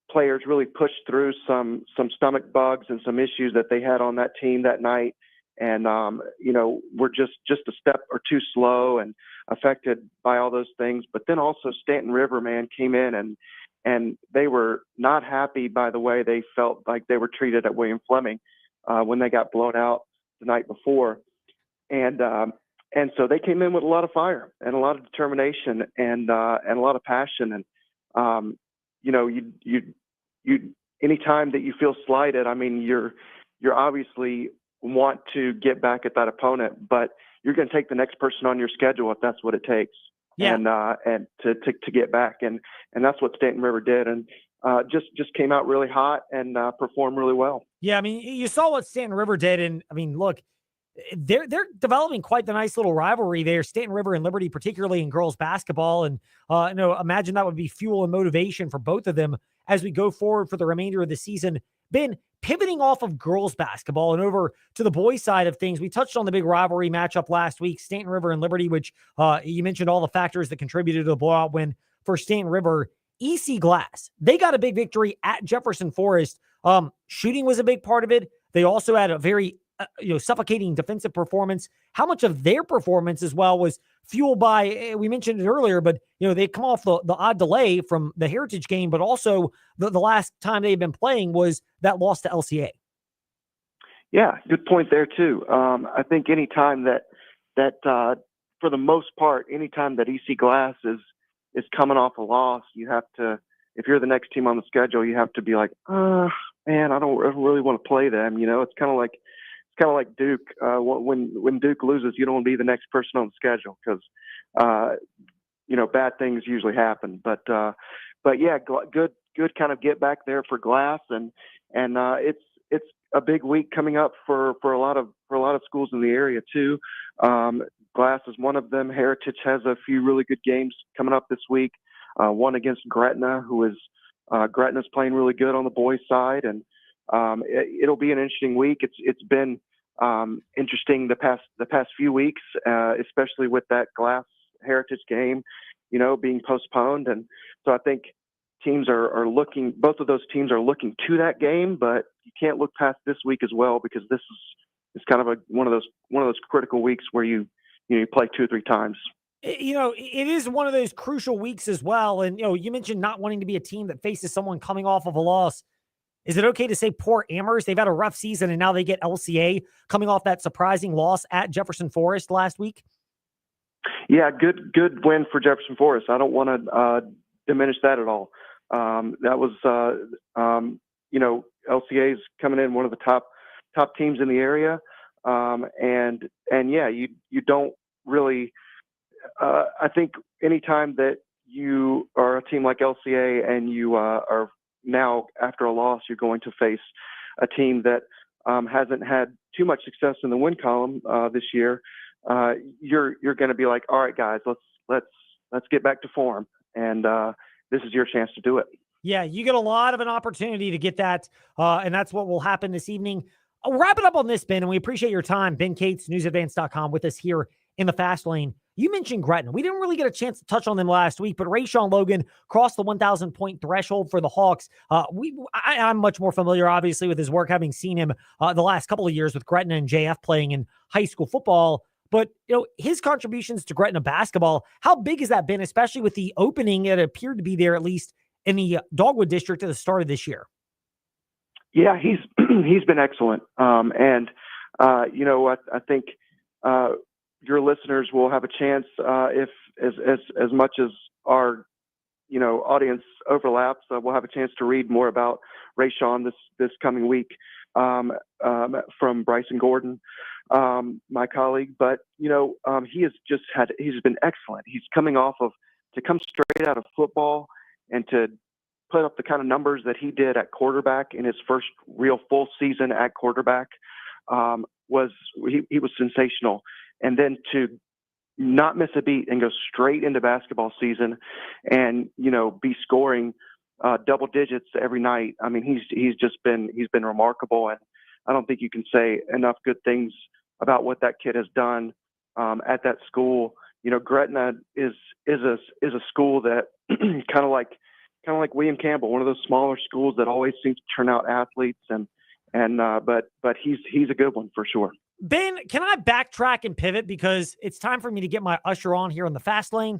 players really pushed through some stomach bugs and some issues that they had on that team that night, and were just a step or two slow and affected by all those things. But then also Stanton River, man, came in and they were not happy by the way they felt like they were treated at William Fleming when they got blown out the night before, and so they came in with a lot of fire and a lot of determination and a lot of passion. And you anytime that you feel slighted, I mean, you're obviously want to get back at that opponent, but you're going to take the next person on your schedule if that's what it takes. Yeah. And to get back, and that's what Stanton River did, and just came out really hot and performed really well. Yeah, I mean, you saw what Stanton River did, and I mean, look, they're developing quite the nice little rivalry there, Stanton River and Liberty, particularly in girls basketball, and imagine that would be fuel and motivation for both of them as we go forward for the remainder of the season. Ben, pivoting off of girls basketball and over to the boys side of things, we touched on the big rivalry matchup last week, Stanton River and Liberty, which you mentioned all the factors that contributed to the blowout win for Stanton River. EC Glass, they got a big victory at Jefferson Forest. Shooting was a big part of it. They also had a very suffocating defensive performance. How much of their performance as well was fueled by, we mentioned it earlier, but they come off the odd delay from the Heritage game, but also the last time they've been playing was that loss to LCA. Yeah, good point there too. I think anytime that for the most part, anytime that EC Glass is coming off a loss, you have to, if you're the next team on the schedule, you have to be like, man, I don't really want to play them. It's kind of like Duke. When Duke loses, you don't want to be the next person on the schedule because bad things usually happen. But yeah, good kind of get back there for Glass, and it's a big week coming up for a lot of schools in the area too. Glass is one of them. Heritage has a few really good games coming up this week. One against Gretna, Gretna's playing really good on the boys' side, and it'll be an interesting week. It's been interesting the past few weeks, especially with that Glass Heritage game, being postponed, and so I think teams are looking. Both of those teams are looking to that game, but you can't look past this week as well because this is kind of one of those critical weeks where you play 2 or 3 times. It is one of those crucial weeks as well. And, you mentioned not wanting to be a team that faces someone coming off of a loss. Is it okay to say poor Amherst? They've had a rough season and now they get LCA coming off that surprising loss at Jefferson Forest last week. Yeah, good win for Jefferson Forest. I don't want to diminish that at all. That was, LCA's coming in one of the top teams in the area. And yeah, you don't really, I think anytime that you are a team like LCA and you are now after a loss, you're going to face a team that hasn't had too much success in the win column this year. You're going to be like, all right, guys, let's get back to form. And this is your chance to do it. Yeah, you get a lot of an opportunity to get that. And that's what will happen this evening. I'll wrap it up on this, Ben, and we appreciate your time. Ben Cates, newsadvance.com, with us here in the Fast Lane. You mentioned Gretna. We didn't really get a chance to touch on them last week, but Rayshawn Logan crossed the 1,000-point threshold for the Hawks. I'm much more familiar, obviously, with his work, having seen him the last couple of years with Gretna and JF playing in high school football. But, his contributions to Gretna basketball, how big has that been, especially with the opening that appeared to be there, at least in the Dogwood District at the start of this year? Yeah, he's been excellent. I think your listeners will have a chance, if as much as our audience overlaps, we'll have a chance to read more about Rayshawn this coming week from Bryson Gordon, my colleague. But he's been excellent. He's to come straight out of football and to put up the kind of numbers that he did at quarterback in his first real full season at quarterback was sensational. And then to not miss a beat and go straight into basketball season and, be scoring double digits every night. I mean, he's been remarkable. And I don't think you can say enough good things about what that kid has done at that school. Gretna is a school that kind of like William Campbell, one of those smaller schools that always seems to turn out athletes, but he's a good one for sure. Ben, can I backtrack and pivot because it's time for me to get my usher on here in the Fast Lane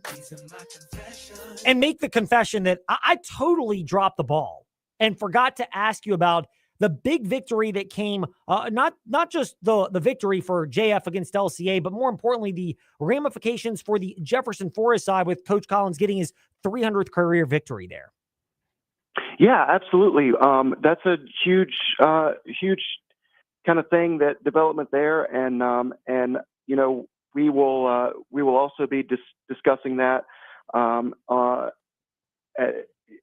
and make the confession that I totally dropped the ball and forgot to ask you about the big victory that came, not just the victory for JF against LCA, but more importantly, the ramifications for the Jefferson Forest side with Coach Collins getting his 300th career victory there. Yeah, absolutely. That's a huge kind of thing, that development there, and we will also be discussing that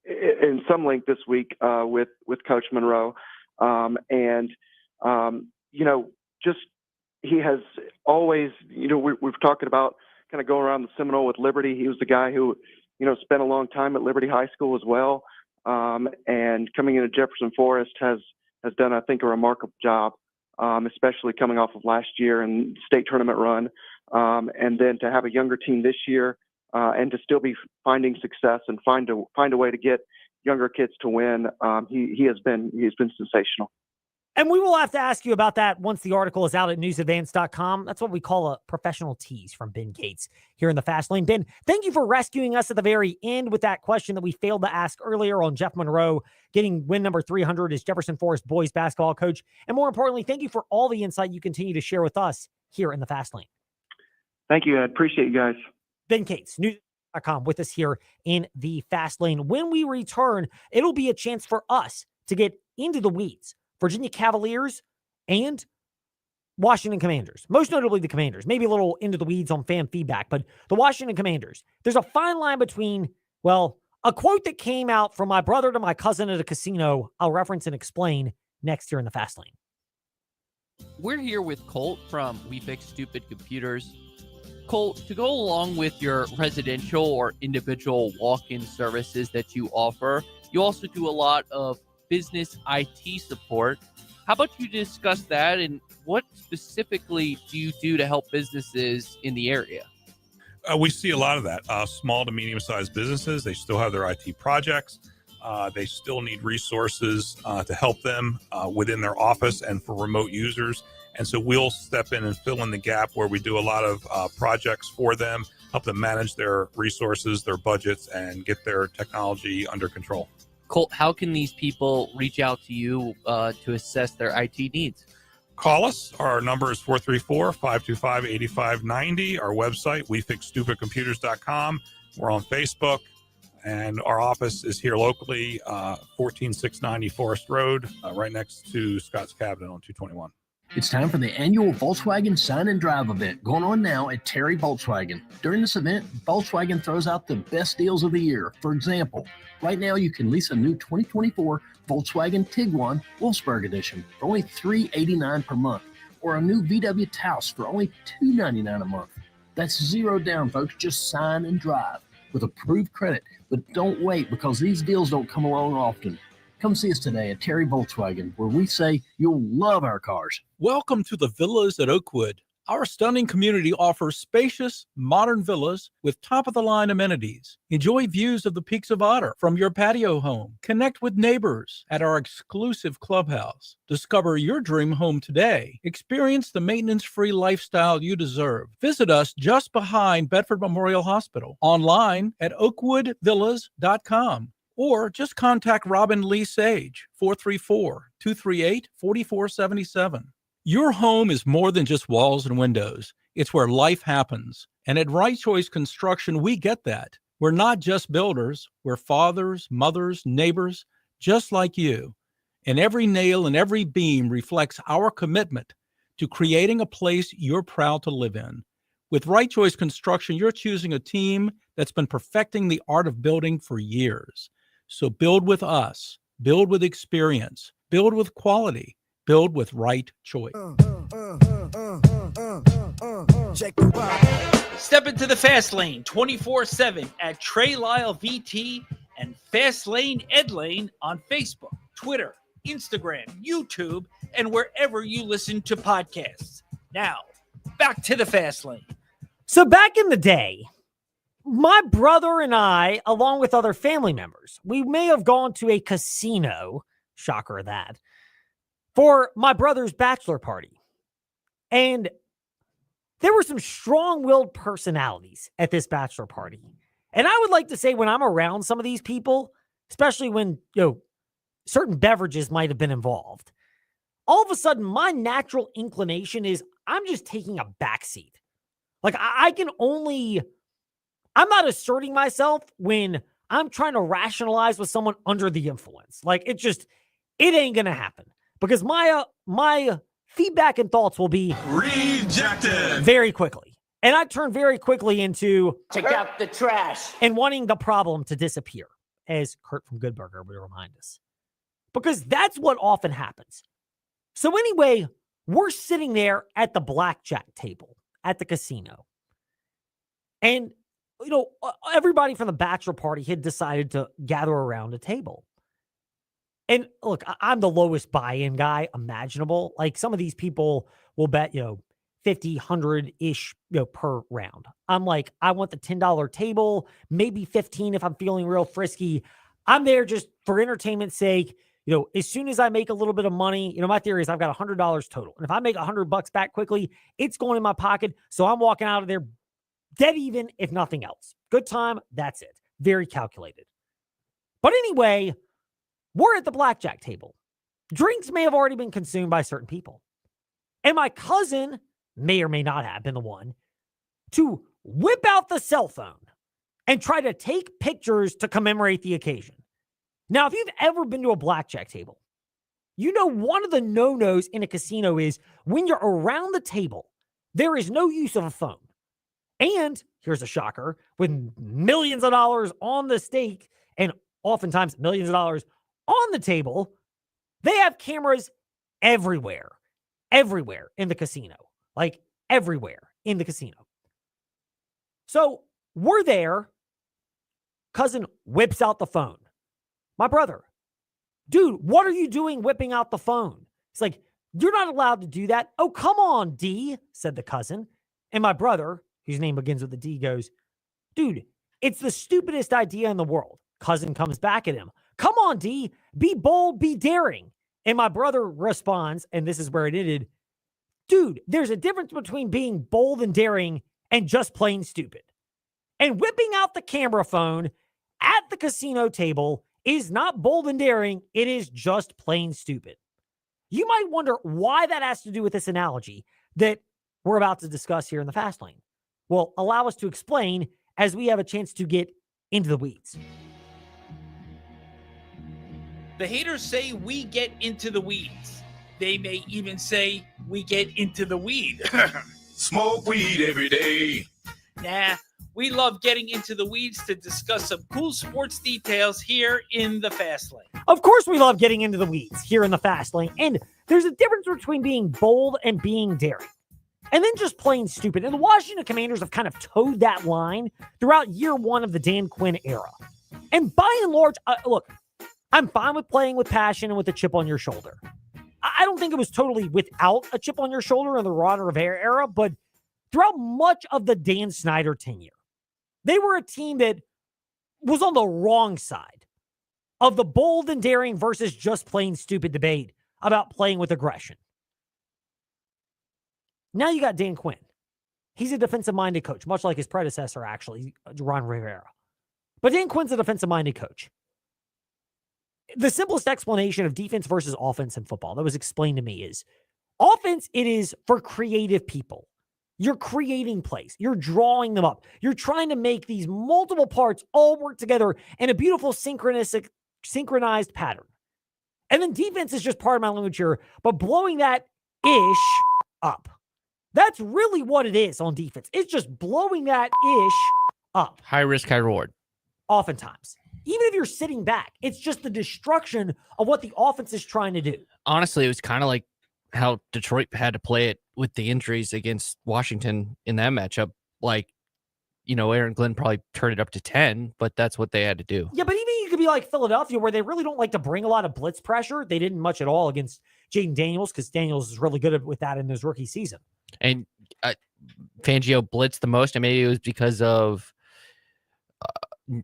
in some length this week with Coach Monroe, just he has always, we've talked about kind of going around the Seminole with Liberty. He was the guy who spent a long time at Liberty High School as well, and coming into Jefferson Forest has done, I think, a remarkable job, especially coming off of last year and state tournament run, and then to have a younger team this year, and to still be finding success and find a way to get younger kids to win. He's been sensational. And we will have to ask you about that once the article is out at newsadvance.com. That's what we call a professional tease from Ben Gates here in the Fast Lane. Ben, thank you for rescuing us at the very end with that question that we failed to ask earlier on Jeff Monroe getting win number 300 as Jefferson Forest boys basketball coach. And more importantly, thank you for all the insight you continue to share with us here in the Fast Lane. Thank you. I appreciate you guys. Ben Gates, newsadvance.com, with us here in the Fast Lane. When we return, it'll be a chance for us to get into the weeds. Virginia Cavaliers and Washington Commanders, most notably the Commanders, maybe a little into the weeds on fan feedback, but the Washington Commanders, there's a fine line between, well, a quote that came out from my brother to my cousin at a casino. I'll reference and explain next here in the Fast Lane. We're here with Colt from We Fix Stupid Computers. Colt, to go along with your residential or individual walk-in services that you offer, you also do a lot of business IT support. How about you discuss that, and what specifically do you do to help businesses in the area? We see a lot of that. Small to medium-sized businesses, they still have their IT projects. They still need resources to help them within their office and for remote users. And so we'll step in and fill in the gap where we do a lot of projects for them, help them manage their resources, their budgets, and get their technology under control. Colt, how can these people reach out to you to assess their IT needs? Call us. Our number is 434-525-8590. Our website, wefixstupidcomputers.com. We're on Facebook, and our office is here locally, 14690 Forest Road, right next to Scott's Cabinet on 221. It's time for the annual Volkswagen Sign and Drive event going on now at Terry Volkswagen. During this event, Volkswagen throws out the best deals of the year. For example, right now you can lease a new 2024 Volkswagen Tiguan Wolfsburg Edition for only $389 per month, or a new VW Taos for only $299 a month. That's zero down, folks. Just sign and drive with approved credit. But don't wait, because these deals don't come along often. Come see us today at Terry Volkswagen, where we say you'll love our cars. Welcome to the Villas at Oakwood. Our stunning community offers spacious, modern villas with top-of-the-line amenities. Enjoy views of the Peaks of Otter from your patio home. Connect with neighbors at our exclusive clubhouse. Discover your dream home today. Experience the maintenance-free lifestyle you deserve. Visit us just behind Bedford Memorial Hospital. Online at oakwoodvillas.com. Or just contact Robin Lee Sage, 434-238-4477. Your home is more than just walls and windows. It's where life happens. And at Right Choice Construction, we get that. We're not just builders. We're fathers, mothers, neighbors, just like you. And every nail and every beam reflects our commitment to creating a place you're proud to live in. With Right Choice Construction, you're choosing a team that's been perfecting the art of building for years. So build with us, build with experience, build with quality, build with Right Choice. Step into the Fast Lane 24/7 at Trey Lyle VT and Fast Lane Ed Lane on Facebook, Twitter, Instagram, YouTube, and wherever you listen to podcasts. Now, back to the Fast Lane. So back in the day, my brother and I, along with other family members, we may have gone to a casino, shocker that, for my brother's bachelor party. And there were some strong-willed personalities at this bachelor party. And I would like to say when I'm around some of these people, especially when, certain beverages might have been involved. All of a sudden, my natural inclination is I'm just taking a backseat. Like I'm not asserting myself when I'm trying to rationalize with someone under the influence. Like it ain't going to happen because my feedback and thoughts will be rejected very quickly. And I turn very quickly into take out the trash and wanting the problem to disappear, as Kurt from Good Burger would remind us. Because that's what often happens. So anyway, we're sitting there at the blackjack table at the casino. And, everybody from the bachelor party had decided to gather around a table. And look, I'm the lowest buy-in guy imaginable. Like some of these people will bet, 50, 100-ish, per round. I'm like, I want the $10 table, maybe 15 if I'm feeling real frisky. I'm there just for entertainment's sake. As soon as I make a little bit of money, my theory is I've got $100 total. And if I make $100 back quickly, it's going in my pocket. So I'm walking out of there dead even, if nothing else. Good time. That's it. Very calculated. But anyway, we're at the blackjack table. Drinks may have already been consumed by certain people. And my cousin may or may not have been the one to whip out the cell phone and try to take pictures to commemorate the occasion. Now, if you've ever been to a blackjack table, one of the no-nos in a casino is when you're around the table, there is no use of a phone. And here's a shocker, with millions of dollars on the stake and oftentimes millions of dollars on the table, they have cameras everywhere in the casino, like everywhere in the casino. So we're there. Cousin whips out the phone. My brother, dude, what are you doing whipping out the phone? It's like, you're not allowed to do that. Oh, come on, D, said the cousin. And my brother, whose name begins with a D, goes, dude, it's the stupidest idea in the world. Cousin comes back at him. Come on, D, be bold, be daring. And my brother responds, and this is where it ended, dude, there's a difference between being bold and daring and just plain stupid. And whipping out the camera phone at the casino table is not bold and daring. It is just plain stupid. You might wonder why that has to do with this analogy that we're about to discuss here in the Fast Lane. Well, allow us to explain as we have a chance to get into the weeds. The haters say we get into the weeds. They may even say we get into the weed. smoke weed every day. Nah, we love getting into the weeds to discuss some cool sports details here in the Fast Lane. Of course we love getting into the weeds here in the Fast Lane. And there's a difference between being bold and being daring. And then just plain stupid. And the Washington Commanders have kind of towed that line throughout year one of the Dan Quinn era. And by and large, look, I'm fine with playing with passion and with a chip on your shoulder. I don't think it was totally without a chip on your shoulder in the Ron Rivera era, but throughout much of the Dan Snyder tenure, they were a team that was on the wrong side of the bold and daring versus just plain stupid debate about playing with aggression. Now you got Dan Quinn. He's a defensive-minded coach, much like his predecessor, actually, Ron Rivera. But Dan Quinn's a defensive-minded coach. The simplest explanation of defense versus offense in football that was explained to me is offense, it is for creative people. You're creating plays. You're drawing them up. You're trying to make these multiple parts all work together in a beautiful synchronized pattern. And then defense is just part of my language here, but blowing that ish up. That's really what it is on defense. It's just blowing that ish up. High risk, high reward. Oftentimes. Even if you're sitting back, it's just the destruction of what the offense is trying to do. Honestly, it was kind of like how Detroit had to play it with the injuries against Washington in that matchup. Like, Aaron Glenn probably turned it up to 10, but that's what they had to do. Yeah, but even you could be like Philadelphia, where they really don't like to bring a lot of blitz pressure. They didn't much at all against Jaden Daniels because Daniels is really good with that in his rookie season. And Fangio blitzed the most, and maybe it was because of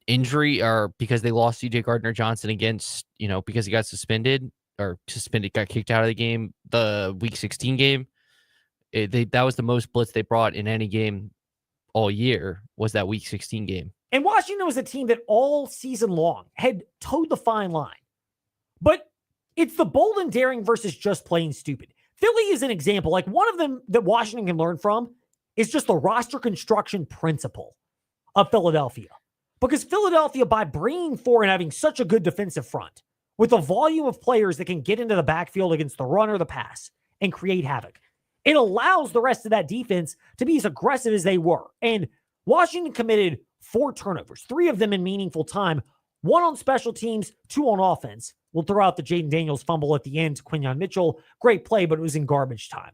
injury or because they lost CJ Gardner-Johnson against, because he got got kicked out of the game, the Week 16 game. That was the most blitz they brought in any game all year, was that Week 16 game. And Washington was a team that all season long had towed the fine line. But It's the bold and daring versus just plain stupid. Philly is an example. Like, one of them that Washington can learn from is just the roster construction principle of Philadelphia. Because Philadelphia, by bringing forward and having such a good defensive front, with a volume of players that can get into the backfield against the run or the pass and create havoc, it allows the rest of that defense to be as aggressive as they were. And Washington committed 4 turnovers, 3 of them in meaningful time, 1 on special teams, 2 on offense. We'll throw out the Jaden Daniels fumble at the end to Quinyon Mitchell. Great play, but it was in garbage time.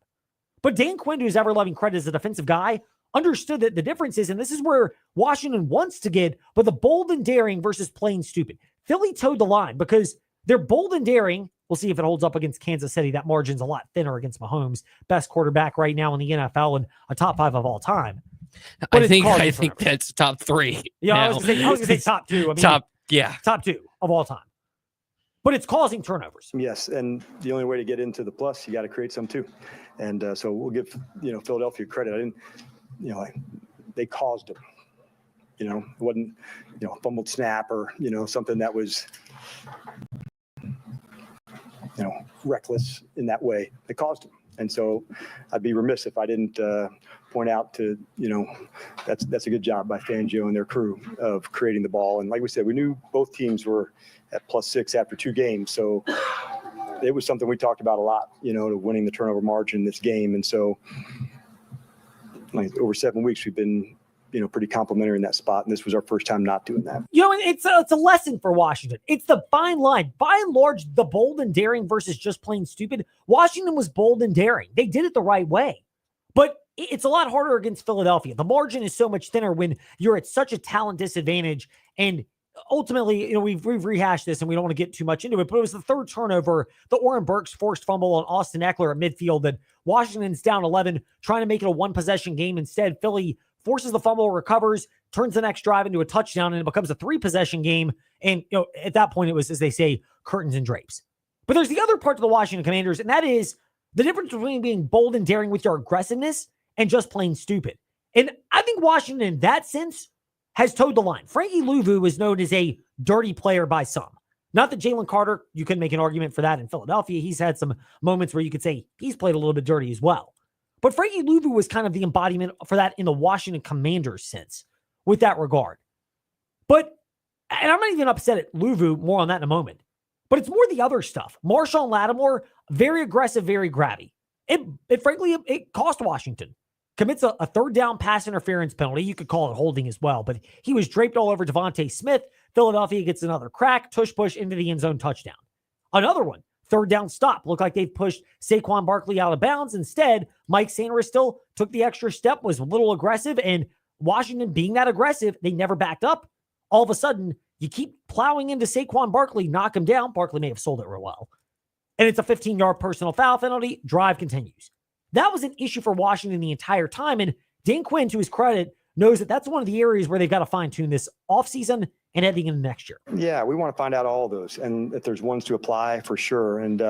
But Dan Quinn, who's ever-loving credit as a defensive guy, understood that the difference is, and this is where Washington wants to get, but the bold and daring versus plain stupid. Philly towed the line because they're bold and daring. We'll see if it holds up against Kansas City. That margin's a lot thinner against Mahomes, best quarterback right now in the NFL and a top 5 of all time. But I think that's top 3. Yeah, now. I was going to say top 2. I mean, top 2 of all time. But it's causing turnovers. Yes, and the only way to get into the plus, you got to create some too. And so we'll give Philadelphia credit. I didn't, they caused them. It wasn't a fumbled snap or something that was reckless in that way. They caused them. And so I'd be remiss if I didn't point out to, that's a good job by Fangio and their crew of creating the ball. And like we said, we knew both teams were at +6 after 2 games. So it was something we talked about a lot, to winning the turnover margin in this game. And so over 7 weeks, we've been, pretty complimentary in that spot. And this was our first time not doing that. It's a lesson for Washington. It's the fine line. By and large, the bold and daring versus just plain stupid. Washington was bold and daring. They did it the right way. But it's a lot harder against Philadelphia. The margin is so much thinner when you're at such a talent disadvantage. And ultimately, we've rehashed this and we don't want to get too much into it, but it was the 3rd turnover, the Oren Burks forced fumble on Austin Eckler at midfield, that Washington's down 11, trying to make it a 1-possession game. Instead, Philly forces the fumble, recovers, turns the next drive into a touchdown, and it becomes a 3-possession game. And, at that point, it was, as they say, curtains and drapes. But there's the other part to the Washington Commanders, and that is the difference between being bold and daring with your aggressiveness and just plain stupid. And I think Washington, in that sense, has towed the line. Frankie Louvu is known as a dirty player by some. Not that Jalen Carter, you could make an argument for that in Philadelphia. He's had some moments where you could say he's played a little bit dirty as well. But Frankie Louvu was kind of the embodiment for that in the Washington Commanders sense with that regard. And I'm not even upset at Louvu, more on that in a moment. But it's more the other stuff. Marshawn Lattimore, very aggressive, very grabby. Frankly, it cost Washington. Commits a 3rd down pass interference penalty. You could call it holding as well, but he was draped all over Devontae Smith. Philadelphia gets another crack, tush push into the end zone touchdown. Another one, 3rd down stop. Looked like they've pushed Saquon Barkley out of bounds. Instead, Mike Sanders still took the extra step, was a little aggressive, and Washington being that aggressive, they never backed up. All of a sudden, you keep plowing into Saquon Barkley, knock him down. Barkley may have sold it real well. And it's a 15-yard personal foul penalty. Drive continues. That was an issue for Washington the entire time. And Dan Quinn, to his credit, knows that that's one of the areas where they've got to fine-tune this offseason and heading into next year. Yeah, we want to find out all of those. And if there's ones to apply, for sure. And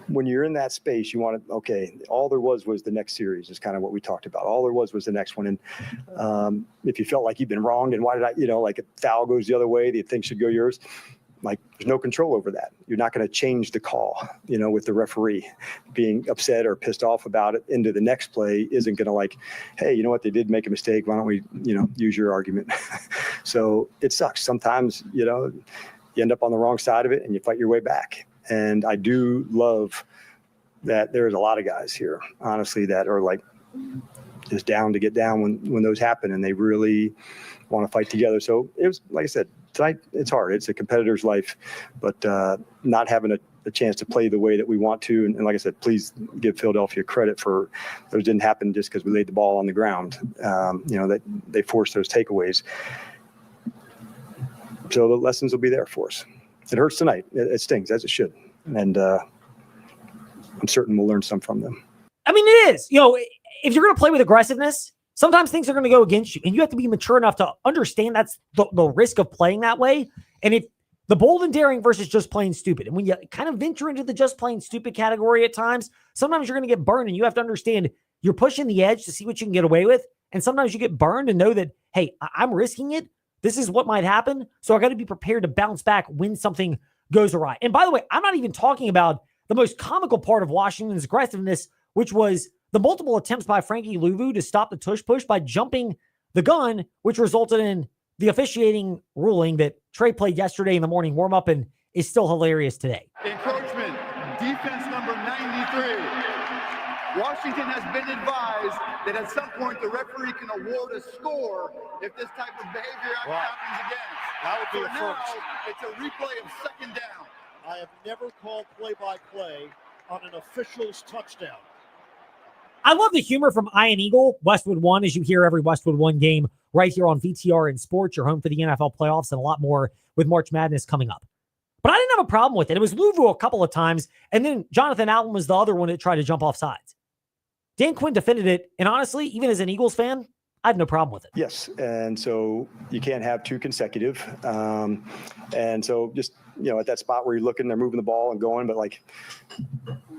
when you're in that space, you want to, okay, all there was the next series is kind of what we talked about. All there was the next one. And if you felt like you've been wronged and why did I, like a foul goes the other way, the thing should go yours. Like, there's no control over that. You're not going to change the call, with the referee being upset or pissed off about it into the next play isn't going to like, hey, you know what? They did make a mistake. Why don't we, use your argument? So it sucks. Sometimes, you end up on the wrong side of it and you fight your way back. And I do love that there's a lot of guys here, honestly, that are like just down to get down when those happen and they really want to fight together. So it was, like I said, tonight, it's hard. It's a competitor's life, but not having a chance to play the way that we want to. And like I said, please give Philadelphia credit for those didn't happen just because we laid the ball on the ground. That they forced those takeaways. So the lessons will be there for us. It hurts tonight. It stings, as it should. And I'm certain we'll learn some from them. I mean, it is. If you're going to play with aggressiveness, sometimes things are going to go against you, and you have to be mature enough to understand that's the risk of playing that way. And if the bold and daring versus just plain stupid, and when you kind of venture into the just plain stupid category at times, sometimes you're going to get burned, and you have to understand you're pushing the edge to see what you can get away with. And sometimes you get burned and know that, hey, I'm risking it. This is what might happen. So I got to be prepared to bounce back when something goes awry. And by the way, I'm not even talking about the most comical part of Washington's aggressiveness, which was the multiple attempts by Frankie Louvu to stop the tush push by jumping the gun, which resulted in the officiating ruling that Trey played yesterday in the morning warm-up and is still hilarious today. Encroachment, defense number 93. Washington has been advised that at some point the referee can award a score if this type of behavior happens again. That would be so a now first. it's a replay of second down. I have never called play-by-play on an official's touchdown. I love the humor from Ian Eagle, Westwood One, as you hear every Westwood One game right here on VTR and Sports, your home for the NFL playoffs and a lot more with March Madness coming up. But I didn't have a problem with it. It was Louvu a couple of times, and then Jonathan Allen was the other one that tried to jump off sides. Dan Quinn defended it, and honestly, even as an Eagles fan, I have no problem with it. Yes, and so you can't have two consecutive. And so just, at that spot where you're looking, they're moving the ball and going, but when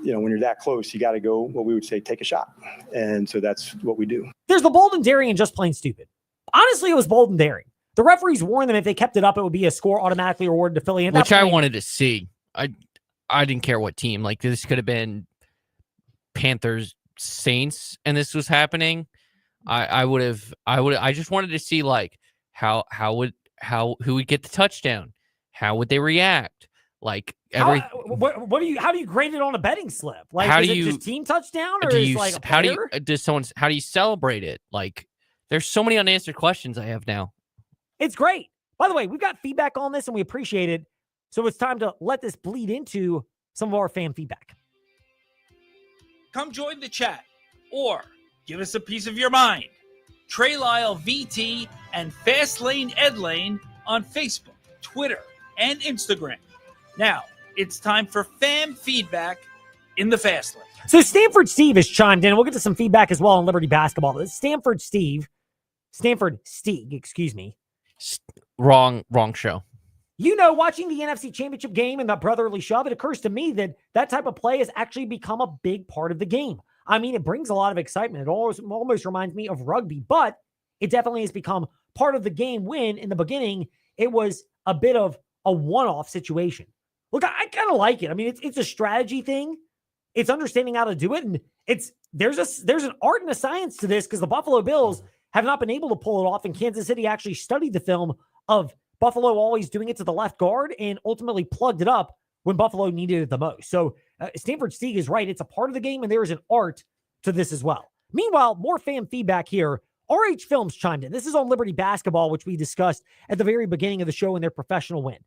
you're that close, you got to go, what we would say, take a shot. And so that's what we do. There's the bold and daring and just plain stupid. Honestly, it was bold and daring. The referees warned them if they kept it up, it would be a score automatically awarded to Philly. Which I wanted to see. I didn't care what team. Like, this could have been Panthers, Saints, and this was happening. I just wanted to see who would get the touchdown? How would they react? Like how do you grade it on a betting slip? Like, how is do it you just team touchdown or is like a player? How do you celebrate it? Like, there's so many unanswered questions I have now. It's great. By the way, we've got feedback on this and we appreciate it. So it's time to let this bleed into some of our fan feedback. Come join the chat or give us a piece of your mind. Trey Lyle VT and Fastlane Ed Lane on Facebook, Twitter, and Instagram. Now, it's time for fan feedback in the Fast Lane. So Stanford Steve has chimed in. We'll get to some feedback as well on Liberty basketball. Stanford Steve, excuse me. Wrong show. Watching the NFC Championship game and the brotherly shove, it occurs to me that type of play has actually become a big part of the game. I mean, it brings a lot of excitement. It almost reminds me of rugby, but it definitely has become part of the game when, in the beginning, it was a bit of a one-off situation. Look, I kind of like it. I mean, it's a strategy thing. It's understanding how to do it, and there's an art and a science to this because the Buffalo Bills have not been able to pull it off, and Kansas City actually studied the film of Buffalo always doing it to the left guard and ultimately plugged it up when Buffalo needed it the most. So Stanford Stieg is right. It's a part of the game, and there is an art to this as well. Meanwhile, more fan feedback here. RH Films chimed in. This is on Liberty basketball, which we discussed at the very beginning of the show in their professional win.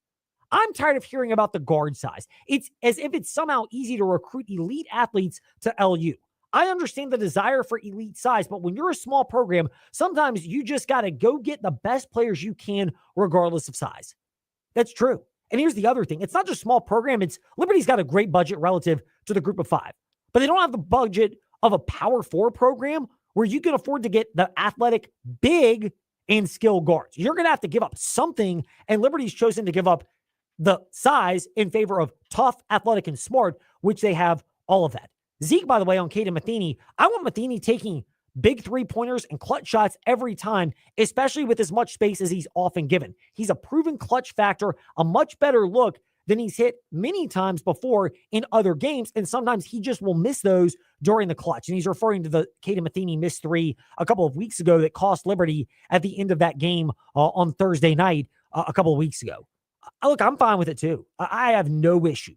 I'm tired of hearing about the guard size. It's as if it's somehow easy to recruit elite athletes to LU. I understand the desire for elite size, but when you're a small program, sometimes you just got to go get the best players you can, regardless of size. That's true. And here's the other thing. It's not just small program. Liberty's got a great budget relative to the group of five, but they don't have the budget of a Power 4 program where you can afford to get the athletic, big, and skilled guards. You're going to have to give up something, and Liberty's chosen to give up the size in favor of tough, athletic, and smart, which they have all of that. Zeke, by the way, on Caden Matheny, I want Matheny taking big three-pointers and clutch shots every time, especially with as much space as he's often given. He's a proven clutch factor, a much better look than he's hit many times before in other games, and sometimes he just will miss those during the clutch. And he's referring to the Caden Matheny missed three a couple of weeks ago that cost Liberty at the end of that game on Thursday night a couple of weeks ago. Look, I'm fine with it too. I have no issue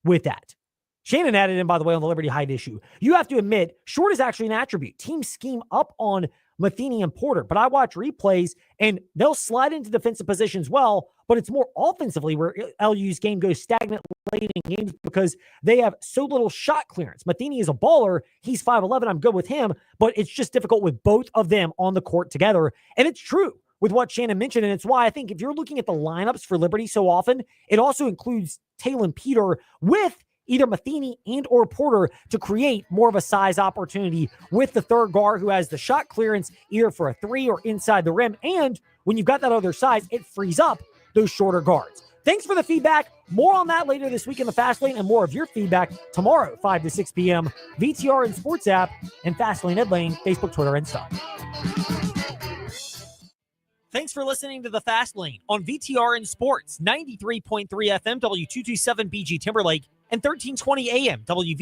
with that. Shannon added in, by the way, on the Liberty height issue. You have to admit, short is actually an attribute. Teams scheme up on Matheny and Porter, but I watch replays and they'll slide into defensive positions well, but it's more offensively where LU's game goes stagnant late in games because they have so little shot clearance. Matheny is a baller. He's 5'11". I'm good with him, but it's just difficult with both of them on the court together. And it's true with what Shannon mentioned, and it's why I think if you're looking at the lineups for Liberty so often, it also includes Talon Peter with either Matheny and or Porter to create more of a size opportunity with the third guard who has the shot clearance either for a three or inside the rim. And when you've got that other size, it frees up those shorter guards. Thanks for the feedback. More on that later this week in the Fast Lane and more of your feedback tomorrow, 5 to 6 p.m. VTR and Sports app and Fast Lane Ed Lane, Facebook, Twitter, and stuff. Thanks for listening to The Fast Lane on VTRN Sports, 93.3 FM, W227 BG Timberlake, and 1320 AM, WV.